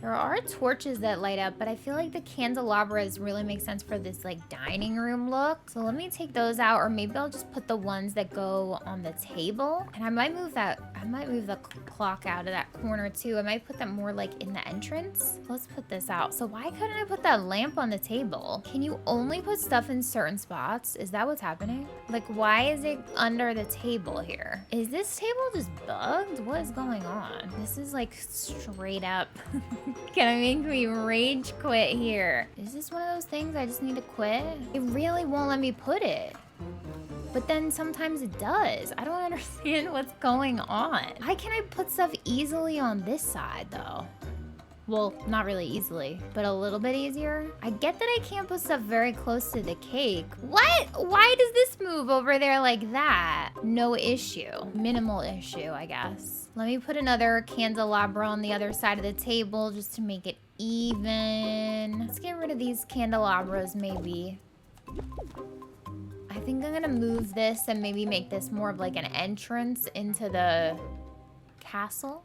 There are torches that light up, but I feel like the candelabras really make sense for this like dining room look. So let me take those out, or maybe I'll just put the ones that go on the table. And I might move the clock out of that corner too. I might put them more like in the entrance. Let's put this out. So why couldn't I put that lamp on the table? Can you only put stuff in certain spots? Is that what's happening? Like, why is it under the table here? Is this table just bugged? What is going on? This is like straight up gonna make me rage quit here. Is this one of those things I just need to quit? It really won't let me put it. But then sometimes it does. I don't understand what's going on. Why can't I put stuff easily on this side though? Well, not really easily, but a little bit easier. I get that I can't put stuff very close to the cake. What? Why does this move over there like that? No issue. Minimal issue, I guess. Let me put another candelabra on the other side of the table just to make it even. Let's get rid of these candelabras maybe. I think I'm gonna move this and maybe make this more of like an entrance into the castle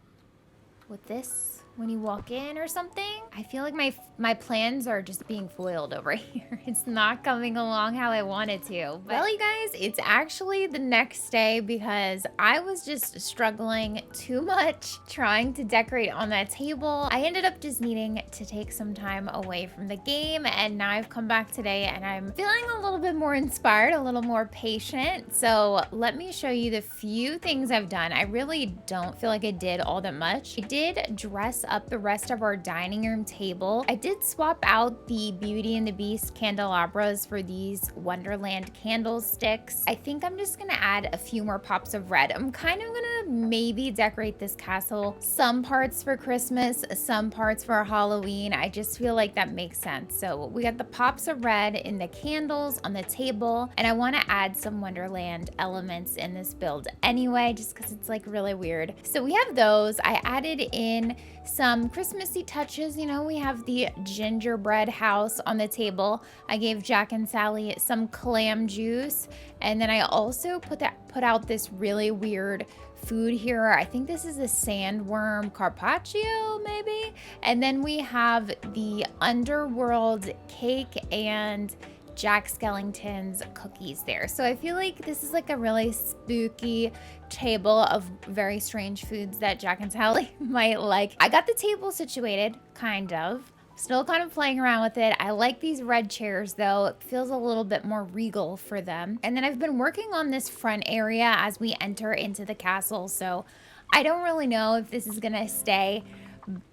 with this when you walk in or something. I feel like my plans are just being foiled over here. It's not coming along how I want it to. But well, you guys, it's actually the next day because I was just struggling too much trying to decorate on that table. I ended up just needing to take some time away from the game, and now I've come back today and I'm feeling a little bit more inspired, a little more patient. So let me show you the few things I've done. I really don't feel like I did all that much. I did dress up the rest of our dining room table. I did swap out the Beauty and the Beast candelabras for these Wonderland candlesticks. I think I'm just gonna add a few more pops of red. I'm kind of gonna maybe decorate this castle, some parts for Christmas, some parts for Halloween. I just feel like that makes sense. So we got the pops of red in the candles on the table, and I want to add some Wonderland elements in this build anyway, just because it's like really weird. So we have those. I added in some Christmassy touches. You know, we have the gingerbread house on the table. I gave Jack and Sally some clam juice, and then I also put out this really weird food here. I think this is a sandworm carpaccio maybe. And then we have the underworld cake and Jack Skellington's cookies there. So I feel like this is like a really spooky table of very strange foods that Jack and Sally might like. I got the table situated, kind of. Still kind of playing around with it. I like these red chairs though. It feels a little bit more regal for them. And then I've been working on this front area as we enter into the castle. So I don't really know if this is gonna stay,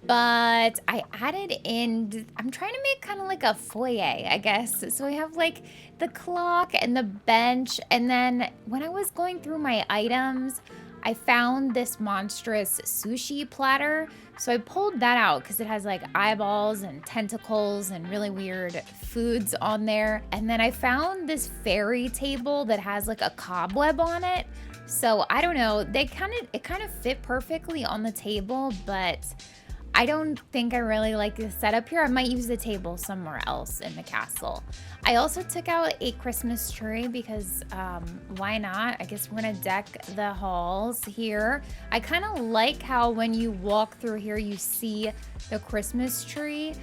but I added in, I'm trying to make kind of like a foyer, I guess. So we have like the clock and the bench. And then when I was going through my items, I found this monstrous sushi platter. So I pulled that out because it has like eyeballs and tentacles and really weird foods on there. And then I found this fairy table that has like a cobweb on it. So I don't know, it kind of fit perfectly on the table, but I don't think I really like the setup here. I might use the table somewhere else in the castle. I also took out a Christmas tree because why not? I guess we're gonna deck the halls here. I kind of like how when you walk through here, you see the Christmas tree,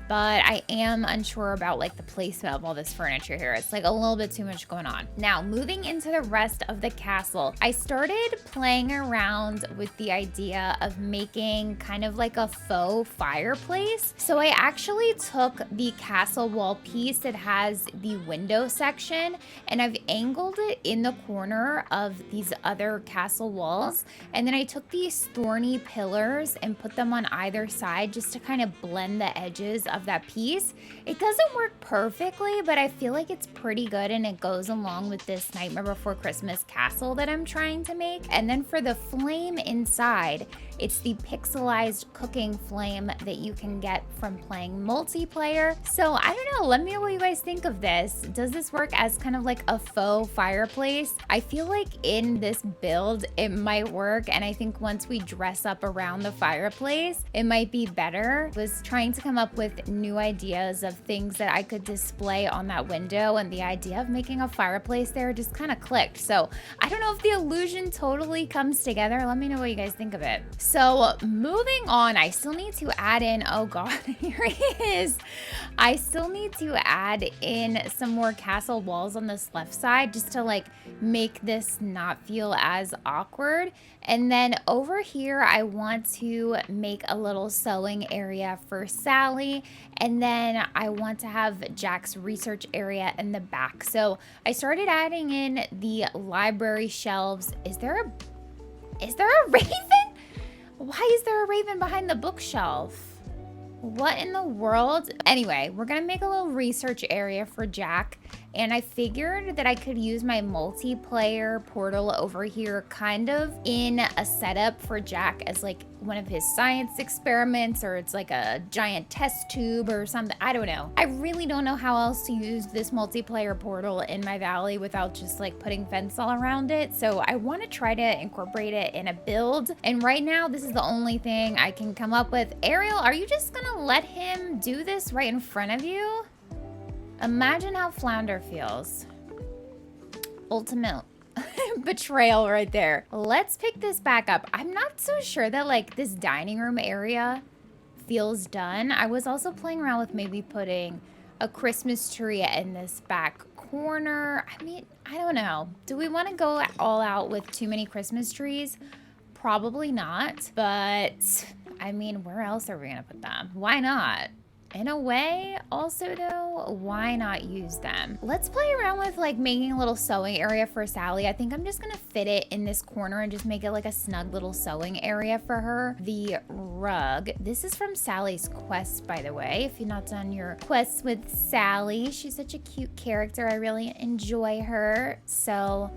but I am unsure about like the placement of all this furniture here. It's like a little bit too much going on. Now, moving into the rest of the castle, I started playing around with the idea of making kind of like a faux fireplace. So I actually took the castle wall piece that has the window section and I've angled it in the corner of these other castle walls. And then I took these thorny pillars and put them on either side just to kind of blend the edges of that piece. It doesn't work perfectly, but I feel like it's pretty good and it goes along with this Nightmare Before Christmas castle that I'm trying to make. And then for the flame inside, it's the pixelized cooking flame that you can get from playing multiplayer. So I don't know, let me know what you guys think of this. Does this work as kind of like a faux fireplace? I feel like in this build, it might work. And I think once we dress up around the fireplace, it might be better. I was trying to come up with new ideas of things that I could display on that window, and the idea of making a fireplace there just kind of clicked. So I don't know if the illusion totally comes together. Let me know what you guys think of it. So moving on, I still need to add in, oh God, here he is. I still need to add in some more castle walls on this left side just to like make this not feel as awkward. And then over here, I want to make a little sewing area for Sally. And then I want to have Jack's research area in the back. So I started adding in the library shelves. Is there a raven? Why is there a raven behind the bookshelf? What in the world? Anyway, we're gonna make a little research area for Jack, and I figured that I could use my multiplayer portal over here kind of in a setup for Jack as like one of his science experiments, or it's like a giant test tube or something. I don't know. I really don't know how else to use this multiplayer portal in my valley without just like putting fence all around it. So I want to try to incorporate it in a build. And right now, this is the only thing I can come up with. Ariel, are you just gonna let him do this right in front of you? Imagine how Flounder feels. Ultimate betrayal right there. Let's pick this back up. I'm not so sure that like this dining room area feels done. I was also playing around with maybe putting a Christmas tree in this back corner. I mean, I don't know. Do we want to go all out with too many Christmas trees? Probably not. But I mean, where else are we gonna put them? Why not? In a way, also though, why not use them? Let's play around with like making a little sewing area for Sally. I think I'm just gonna fit it in this corner and just make it like a snug little sewing area for her. The rug, this is from Sally's quest, by the way. If you've not done your quests with Sally, she's such a cute character. I really enjoy her. So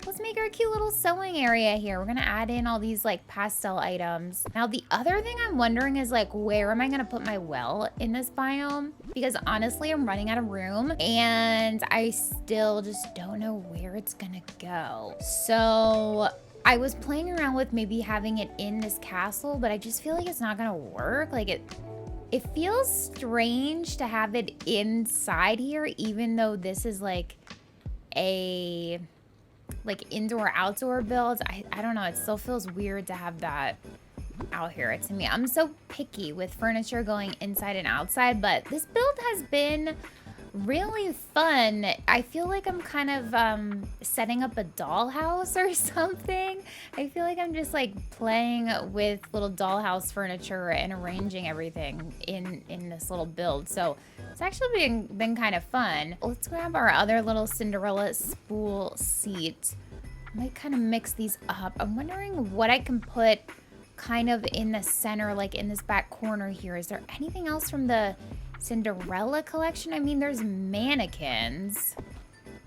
let's make our cute little sewing area here. We're gonna add in all these like pastel items. Now, the other thing I'm wondering is like, where am I gonna put my well in this biome? Because honestly, I'm running out of room and I still just don't know where it's gonna go. So I was playing around with maybe having it in this castle, but I just feel like it's not gonna work. Like it feels strange to have it inside here, even though this is like a indoor outdoor build. I don't know, it still feels weird to have that out here to me. I'm so picky with furniture going inside and outside, but this build has been really fun. I feel like I'm kind of setting up a dollhouse or something. I feel like I'm just like playing with little dollhouse furniture and arranging everything in this little build. So it's actually been kind of fun. Let's grab our other little Cinderella spool seat. Might kind of mix these up. I'm wondering what I can put kind of in the center, like in this back corner here. Is there anything else from the Cinderella collection? I mean, there's mannequins.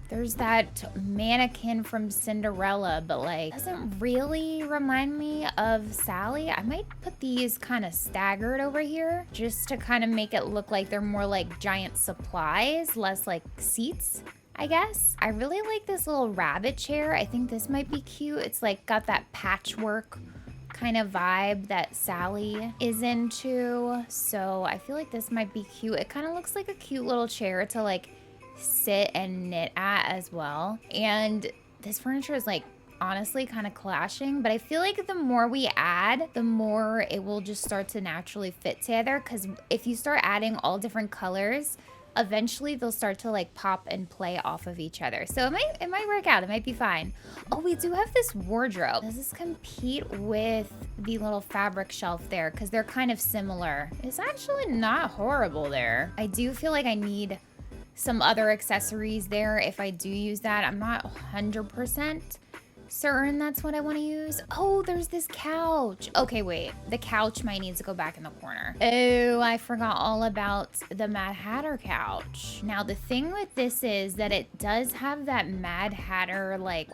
There's that mannequin from Cinderella, but like doesn't really remind me of Sally. I might put these kind of staggered over here just to kind of make it look like they're more like giant supplies, less like seats, I guess. I really like this little rabbit chair. I think this might be cute. It's like got that patchwork kind of vibe that Sally is into. So I feel like this might be cute. It kind of looks like a cute little chair to like sit and knit at as well. And this furniture is like honestly kind of clashing, but I feel like the more we add, the more it will just start to naturally fit together, because if you start adding all different colors, eventually they'll start to like pop and play off of each other. So it might work out. It might be fine. Oh, we do have this wardrobe. Does this compete with the little fabric shelf there? Because they're kind of similar. It's actually not horrible there. I do feel like I need some other accessories there if I do use that. I'm not 100% certain that's what I want to use. Oh, there's this couch. Okay, wait. The couch might need to go back in the corner. Oh, I forgot all about the Mad Hatter couch. Now, the thing with this is that it does have that Mad Hatter, like,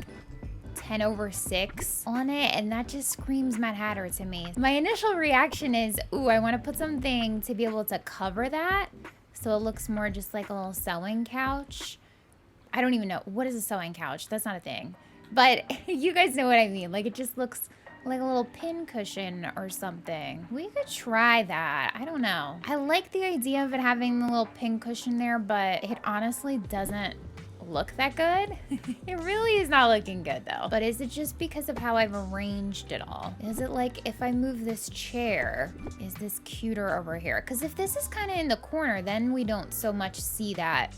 10/6 on it, and that just screams Mad Hatter to me. My initial reaction is, ooh, I want to put something to be able to cover that so it looks more just like a little sewing couch. I don't even know. What is a sewing couch? That's not a thing. But you guys know what I mean. Like, it just looks like a little pin cushion or something. We could try that. I don't know. I like the idea of it having the little pin cushion there, but it honestly doesn't look that good. It really is not looking good though. But is it just because of how I've arranged it all? Is it like if I move this chair, is this cuter over here? Because if this is kind of in the corner, then we don't so much see that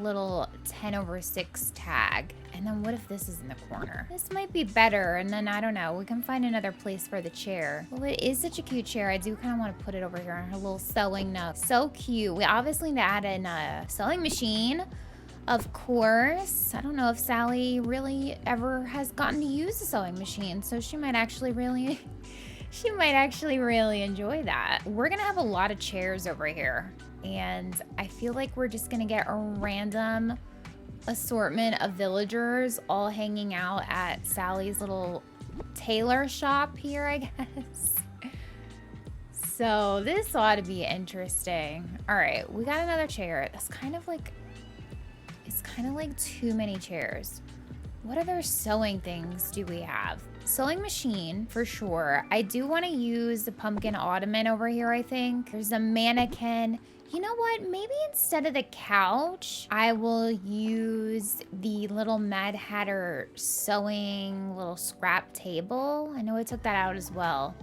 little 10/6 tag. And then what if this is in the corner? This might be better, and then I don't know, we can find another place for the chair. Well, it is such a cute chair. I do kind of want to put it over here on her little sewing nook. So cute. We obviously need to add in a sewing machine, of course. I don't know if Sally really ever has gotten to use a sewing machine, so she might actually really enjoy that. We're gonna have a lot of chairs over here, and I feel like we're just gonna get a random assortment of villagers all hanging out at Sally's little tailor shop here, I guess. So this ought to be interesting. All right, we got another chair. That's kind of like, it's kind of like too many chairs. What other sewing things do we have? Sewing machine, for sure. I do want to use the pumpkin ottoman over here, I think. There's a mannequin. You know what? Maybe instead of the couch, I will use the little Mad Hatter sewing little scrap table. I know I took that out as well.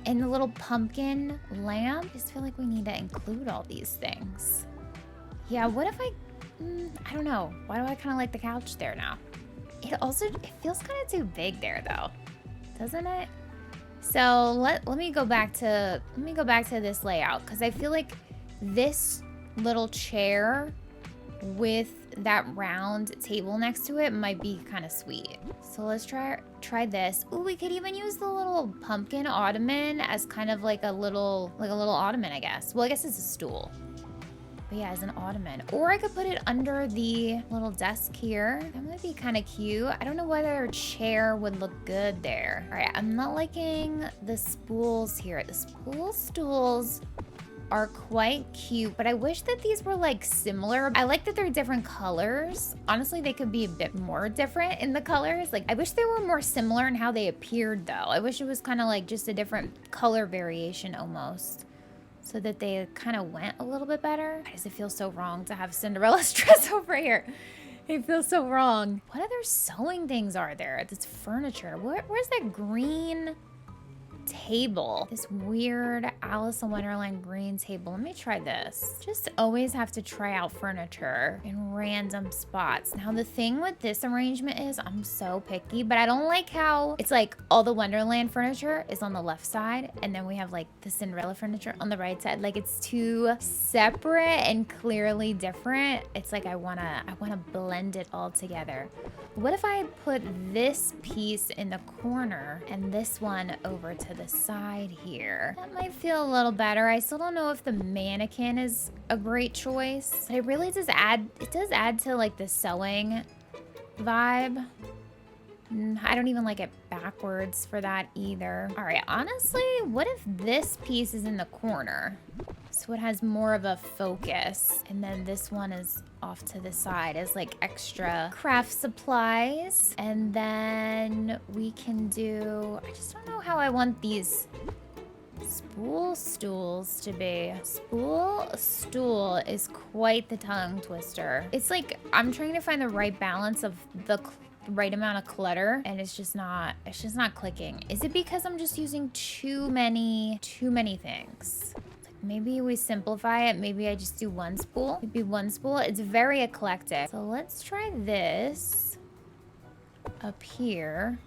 And the little pumpkin lamp. I just feel like we need to include all these things. Yeah, what if I don't know. Why do I kind of like the couch there now? It feels kind of too big there though, doesn't it? So let me go back to this layout, because I feel like this little chair with that round table next to it might be kind of sweet. So let's try this. Ooh, we could even use the little pumpkin ottoman as kind of like a little ottoman, I guess. Well, I guess it's a stool. But yeah, as an ottoman. Or I could put it under the little desk here. That might be kind of cute. I don't know whether a chair would look good there. All right, I'm not liking the spools here. The spool stools are quite cute, but I wish that these were like similar. I like that they're different colors. Honestly, they could be a bit more different in the colors. Like, I wish they were more similar in how they appeared though. I wish it was kind of like just a different color variation almost, so that they kind of went a little bit better. Why does it feel so wrong to have Cinderella's dress over here? It feels so wrong. What other sewing things are there? This furniture. Where's that green table? This weird Alice in Wonderland green table. Let me try this. Just always have to try out furniture in random spots. Now the thing with this arrangement is I'm so picky, but I don't like how it's like all the Wonderland furniture is on the left side, and then we have like the Cinderella furniture on the right side. Like, it's too separate and clearly different. It's like I wanna blend it all together. What if I put this piece in the corner and this one over to the side here? That might feel a little better. I still don't know if the mannequin is a great choice, but it really does add to like the sewing vibe. I don't even like it backwards for that either. All right, honestly, what if this piece is in the corner? So it has more of a focus. And then this one is off to the side as like extra craft supplies. And then we can do, I just don't know how I want these spool stools to be. Spool stool is quite the tongue twister. It's like, I'm trying to find the right balance of the right amount of clutter, and it's just not clicking. Is it because I'm just using too many things? Maybe we simplify it. Maybe I just do one spool. Maybe one spool. It's very eclectic. So let's try this up here.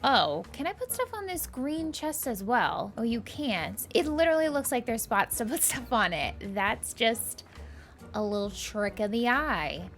Oh, can I put stuff on this green chest as well? Oh, you can't. It literally looks like there's spots to put stuff on it. That's just a little trick of the eye.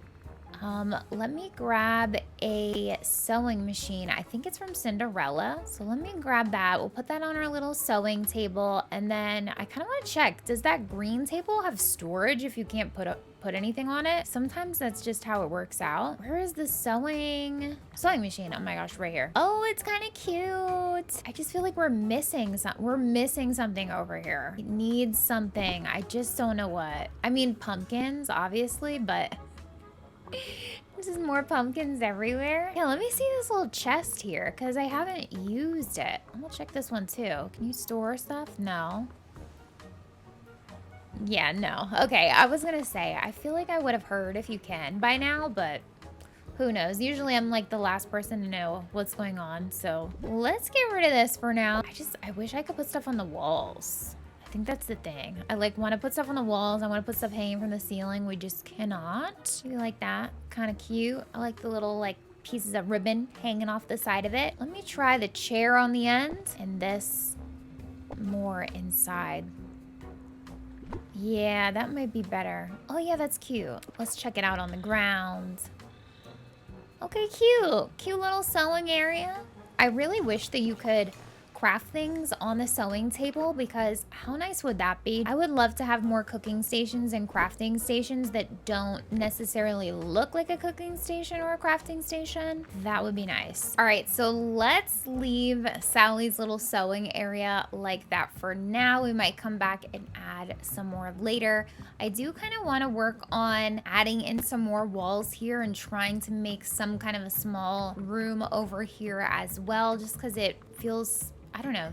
Let me grab a sewing machine. I think it's from Cinderella. So let me grab that. We'll put that on our little sewing table. And then I kind of want to check, does that green table have storage if you can't put anything on it? Sometimes that's just how it works out. Where is the sewing machine? Oh my gosh, right here. Oh, it's kind of cute. I just feel like we're missing something over here. It needs something. I just don't know what. I mean, pumpkins, obviously, but this is more pumpkins everywhere. Yeah, let me see this little chest here because I haven't used it. I'm gonna check this one too. Can you store stuff? No. Yeah, no. Okay, I was gonna say, I feel like I would have heard if you can by now, but who knows? Usually I'm like the last person to know what's going on. So let's get rid of this for now. I wish I could put stuff on the walls. I think that's the thing. I like want to put stuff on the walls. I want to put stuff hanging from the ceiling. We just cannot. You like that? Kind of cute. I like the little like pieces of ribbon hanging off the side of it. Let me try the chair on the end and this more inside. Yeah, that might be better. Oh yeah, that's cute. Let's check it out on the ground. Okay, cute. Cute little sewing area. I really wish that you could craft things on the sewing table because how nice would that be? I would love to have more cooking stations and crafting stations that don't necessarily look like a cooking station or a crafting station. That would be nice. All right, so let's leave Sally's little sewing area like that for now. We might come back and add some more later. I do kind of want to work on adding in some more walls here and trying to make some kind of a small room over here as well, just because it feels, I don't know,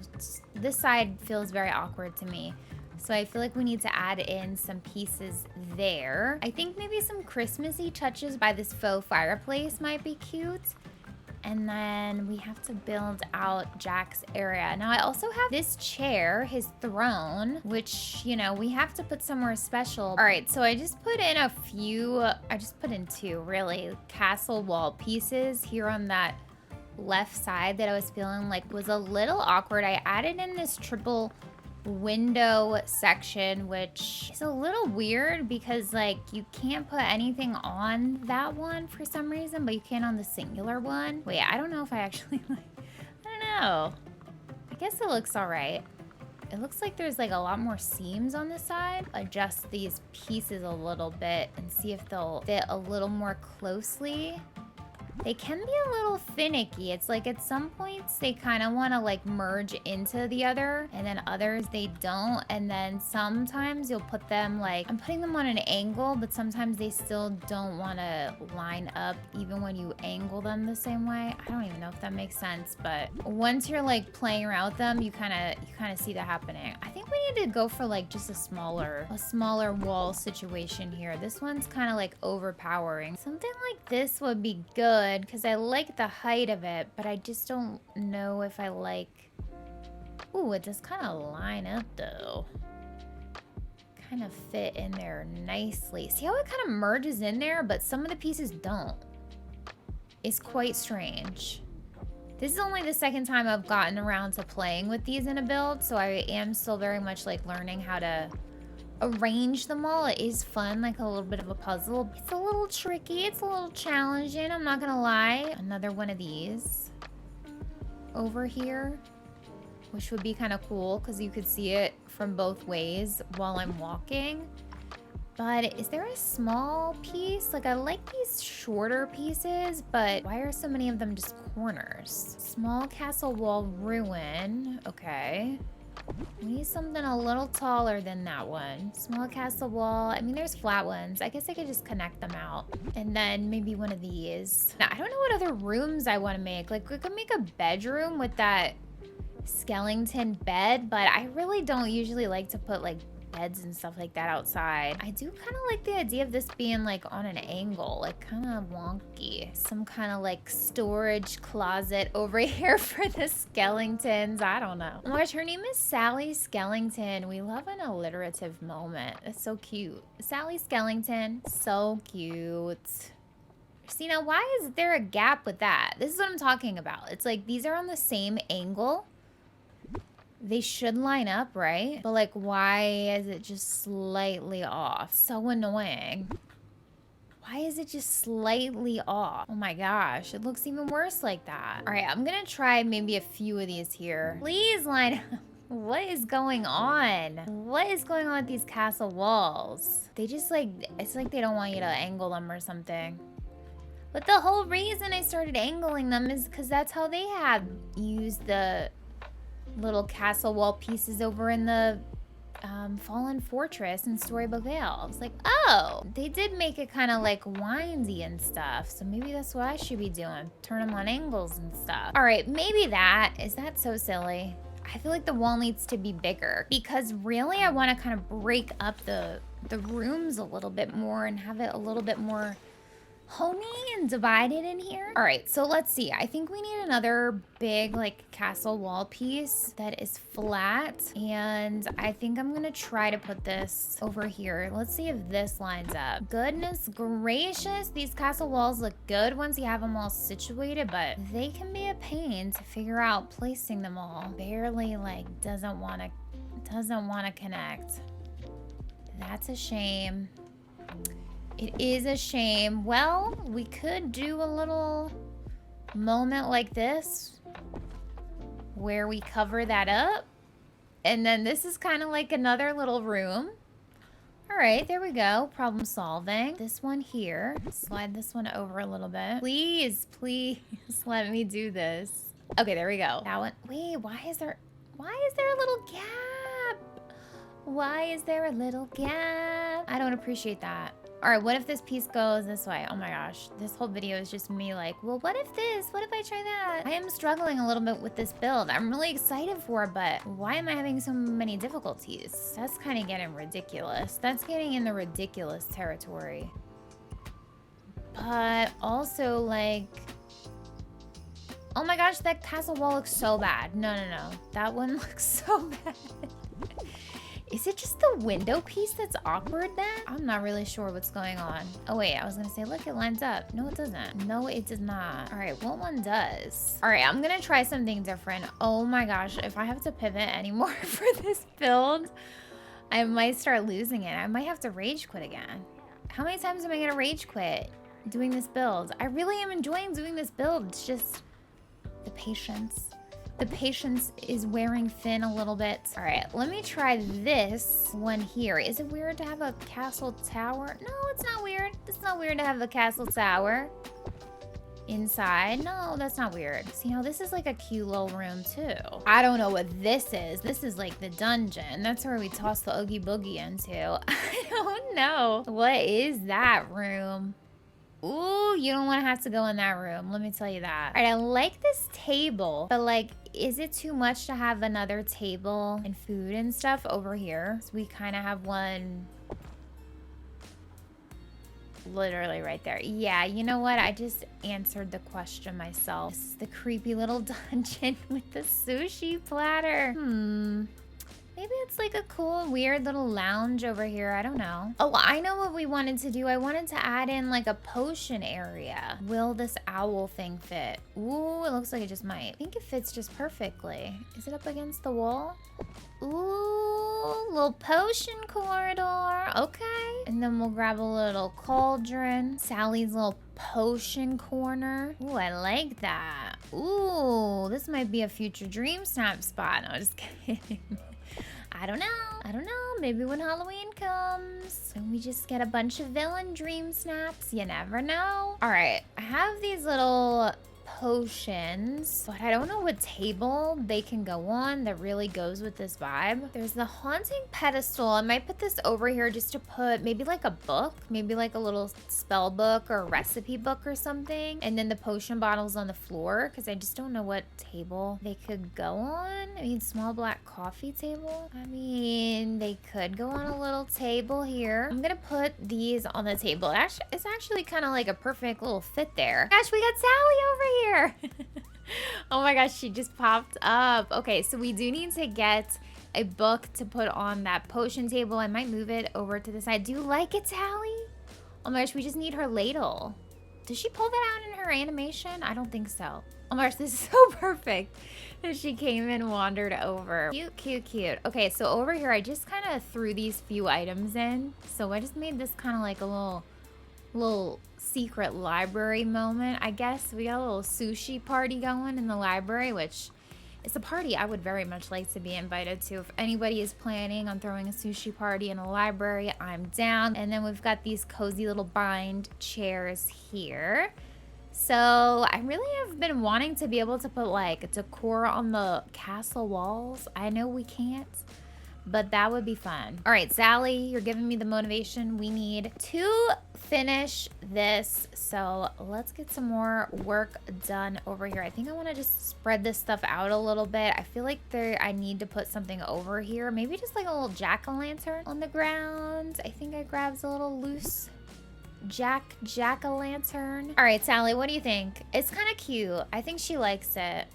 this side feels very awkward to me. So I feel like we need to add in some pieces there. I think maybe some Christmassy touches by this faux fireplace might be cute. And then we have to build out Jack's area. Now I also have this chair, his throne, which, you know, we have to put somewhere special. All right, so I just put in two really castle wall pieces here on that left side that I was feeling like was a little awkward. I added in this triple window section, which is a little weird because like you can't put anything on that one for some reason, but you can on the singular one. Wait, I don't know if I actually like, I don't know. I guess it looks all right. It looks like there's like a lot more seams on the side. Adjust these pieces a little bit and see if they'll fit a little more closely. They can be a little finicky. It's like at some points they kind of want to like merge into the other, and then others they don't. And then sometimes you'll put them like, I'm putting them on an angle, but sometimes they still don't want to line up even when you angle them the same way. I don't even know if that makes sense, but once you're like playing around with them, you kind of see that happening. I think we need to go for like just a smaller wall situation here. This one's kind of like overpowering. Something like this would be good because I like the height of it, but I just don't know if I like... Ooh, it does kind of line up though. Kind of fit in there nicely. See how it kind of merges in there, but some of the pieces don't. It's quite strange. This is only the second time I've gotten around to playing with these in a build, so I am still very much like learning how to arrange them all. It is fun, like a little bit of a puzzle. It's a little tricky, it's a little challenging, I'm not gonna lie. Another one of these over here, which would be kind of cool because you could see it from both ways while I'm walking. But is there a small piece? Like I like these shorter pieces, but why are so many of them just corners? Small castle wall ruin, okay. We need something a little taller than that one. Small castle wall. I mean, there's flat ones. I guess I could just connect them out. And then maybe one of these. Now, I don't know what other rooms I want to make. Like, we could make a bedroom with that skeleton bed, but I really don't usually like to put, like, beds and stuff like that outside. I do kind of like the idea of this being like on an angle, like kind of wonky. Some kind of like storage closet over here for the skeletons. I don't know. Oh my gosh, her name is Sally Skellington. We love an alliterative moment. It's so cute. Sally Skellington, so cute. See, now why is there a gap with that? This is what I'm talking about. It's like these are on the same angle. They should line up, right? But like, why is it just slightly off? So annoying. Why is it just slightly off? Oh my gosh, it looks even worse like that. All right, I'm gonna try maybe a few of these here. Please line up. What is going on? What is going on with these castle walls? They just like, it's like they don't want you to angle them or something. But the whole reason I started angling them is because that's how they had used the little castle wall pieces over in the Fallen Fortress in Storybook Vale. I was like, oh, they did make it kind of like windy and stuff. So maybe that's what I should be doing. Turn them on angles and stuff. All right, maybe that. Is that so silly? I feel like the wall needs to be bigger because really I want to kind of break up the rooms a little bit more and have it a little bit more homey and divided in here. All right, so let's see. I think we need another big like castle wall piece that is flat, and I think I'm gonna try to put this over here. Let's see if this lines up. Goodness gracious, these castle walls look good once you have them all situated, but they can be a pain to figure out placing them all. Barely like doesn't want to connect. That's a shame. It is a shame. Well, we could do a little moment like this where we cover that up. And then this is kind of like another little room. All right, there we go. Problem solving. This one here. Slide this one over a little bit. Please, please let me do this. Okay, there we go. That one. Wait, why is there a little gap? Why is there a little gap? I don't appreciate that. All right, what if this piece goes this way? Oh my gosh, this whole video is just me like, well, what if this? What if I try that? I am struggling a little bit with this build. I'm really excited for it, but why am I having so many difficulties? That's kind of getting ridiculous. That's getting in the ridiculous territory. But also like, oh my gosh, that castle wall looks so bad. No. That one looks so bad. Is it just the window piece that's awkward then? I'm not really sure what's going on. Oh wait, I was gonna say, look, it lines up. No, it doesn't. No, it does not. All right, what one does? All right, I'm gonna try something different. Oh my gosh, if I have to pivot anymore for this build, I might start losing it. I might have to rage quit again. How many times am I gonna rage quit doing this build? I really am enjoying doing this build. It's just the patience. The patience is wearing thin a little bit. All right, let me try this one here. Is it weird to have a castle tower? No, it's not weird. It's not weird to have a castle tower inside. No, that's not weird. See, now this is like a cute little room too. I don't know what this is. This is like the dungeon. That's where we toss the Oogie Boogie into. I don't know. What is that room? Ooh, you don't want to have to go in that room. Let me tell you that. All right, I like this table, but like, is it too much to have another table and food and stuff over here? So we kind of have one literally right there. Yeah, you know what? I just answered the question myself. This is the creepy little dungeon with the sushi platter. Maybe it's like a cool, weird little lounge over here. I don't know. Oh, I know what we wanted to do. I wanted to add in like a potion area. Will this owl thing fit? Ooh, it looks like it just might. I think it fits just perfectly. Is it up against the wall? Ooh, little potion corridor. Okay. And then we'll grab a little cauldron. Sally's little potion corner. Ooh, I like that. Ooh, this might be a future dream snap spot. No, just kidding. I don't know. Maybe when Halloween comes and we just get a bunch of villain dream snaps. You never know. All right, I have these little potions, but I don't know what table they can go on that really goes with this vibe. There's the haunting pedestal. I might put this over here just to put maybe like a book, maybe like a little spell book or recipe book or something. And then the potion bottles on the floor, because I just don't know what table they could go on. I mean, small black coffee table. I mean, they could go on a little table here. I'm gonna put these on the table. Actually, it's actually kind of like a perfect little fit there. Gosh, we got Sally over here. Oh my gosh, she just popped up. Okay, so we do need to get a book to put on that potion table. I might move it over to the side. Do you like it, Sally? Oh my gosh, we just need her ladle. Did she pull that out in her animation? I don't think so. Oh my gosh, this is so perfect that she came and wandered over. Cute, cute, cute. Okay, so over here, I just kind of threw these few items in. So I just made this kind of like a little secret library moment. I guess we got a little sushi party going in the library, which is a party I would very much like to be invited to. If anybody is planning on throwing a sushi party in a library, I'm down. And then we've got these cozy little bind chairs here. So I really have been wanting to be able to put like decor on the castle walls. I know we can't, but that would be fun. All right, Sally, you're giving me the motivation we need to finish this. So let's get some more work done over here. I think I want to just spread this stuff out a little bit. I feel like I need to put something over here. Maybe just like a little jack-o'-lantern on the ground. I think I grabbed a little loose jack-o'-lantern. All right, Sally, what do you think? It's kind of cute. I think she likes it.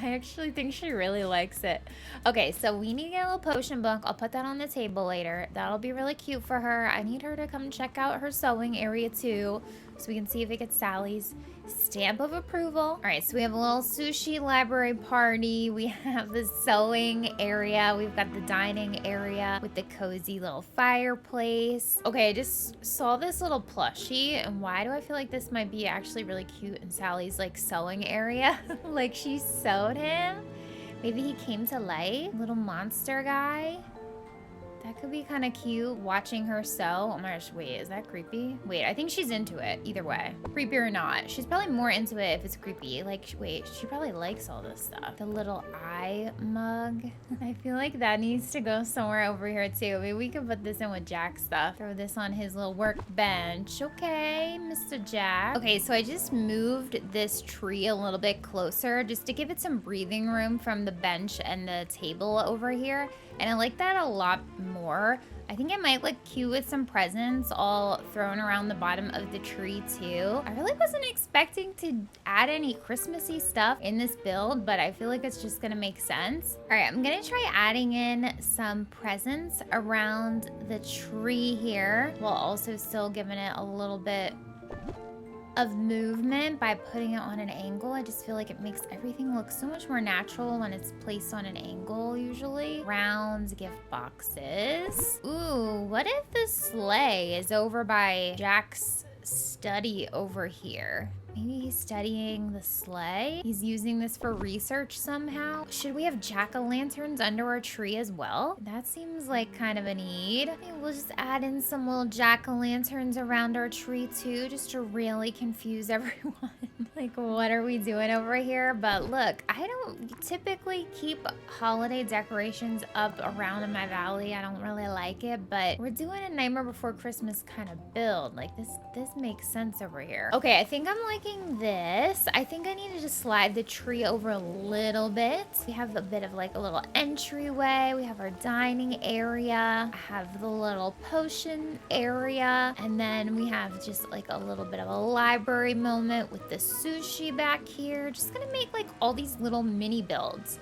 I actually think she really likes it. Okay, so we need to get a little potion book. I'll put that on the table later. That'll be really cute for her. I need her to come check out her sewing area too, so we can see if it gets Sally's stamp of approval. All right, so we have a little sushi library party. We have the sewing area. We've got the dining area with the cozy little fireplace. Okay, I just saw this little plushie, and why do I feel like this might be actually really cute in Sally's like sewing area? Like she sewed him. Maybe he came to life. Little monster guy. That could be kind of cute, watching her sew. Oh my gosh, wait, is that creepy? Wait, I think she's into it, either way. Creepy or not. She's probably more into it if it's creepy. Like, wait, she probably likes all this stuff. The little eye mug. I feel like that needs to go somewhere over here too. Maybe we could put this in with Jack's stuff. Throw this on his little workbench. Okay, Mr. Jack. Okay, so I just moved this tree a little bit closer just to give it some breathing room from the bench and the table over here. And I like that a lot more. I think it might look cute with some presents all thrown around the bottom of the tree too. I really wasn't expecting to add any Christmassy stuff in this build, but I feel like it's just gonna make sense. All right, I'm gonna try adding in some presents around the tree here, while also still giving it a little bit of movement by putting it on an angle. I just feel like it makes everything look so much more natural when it's placed on an angle usually. Round gift boxes. Ooh, what if the sleigh is over by Jack's study over here? Maybe he's studying the sleigh. He's using this for research somehow. Should we have jack-o'-lanterns under our tree as well? That seems like kind of a need. Maybe we'll just add in some little jack-o'-lanterns around our tree too, just to really confuse everyone. Like, what are we doing over here? But look, I don't typically keep holiday decorations up around in my valley. I don't really like it, but we're doing a Nightmare Before Christmas kind of build. Like, this makes sense over here. Okay, I think I'm liking this. I think I need to just slide the tree over a little bit. We have a bit of like a little entryway. We have our dining area. I have the little potion area. And then we have just like a little bit of a library moment with the sushi back here. Just gonna make like all these little mini builds.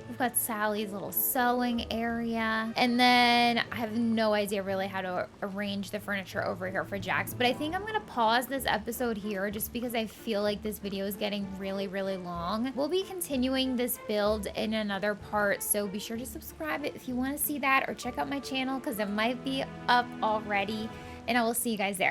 We've got Sally's little sewing area. And then I have no idea really how to arrange the furniture over here for Jax. But I think I'm gonna pause this episode here just because I feel like this video is getting really, really long. We'll be continuing this build in another part, so be sure to subscribe if you wanna see that, or check out my channel because it might be up already. And I will see you guys there.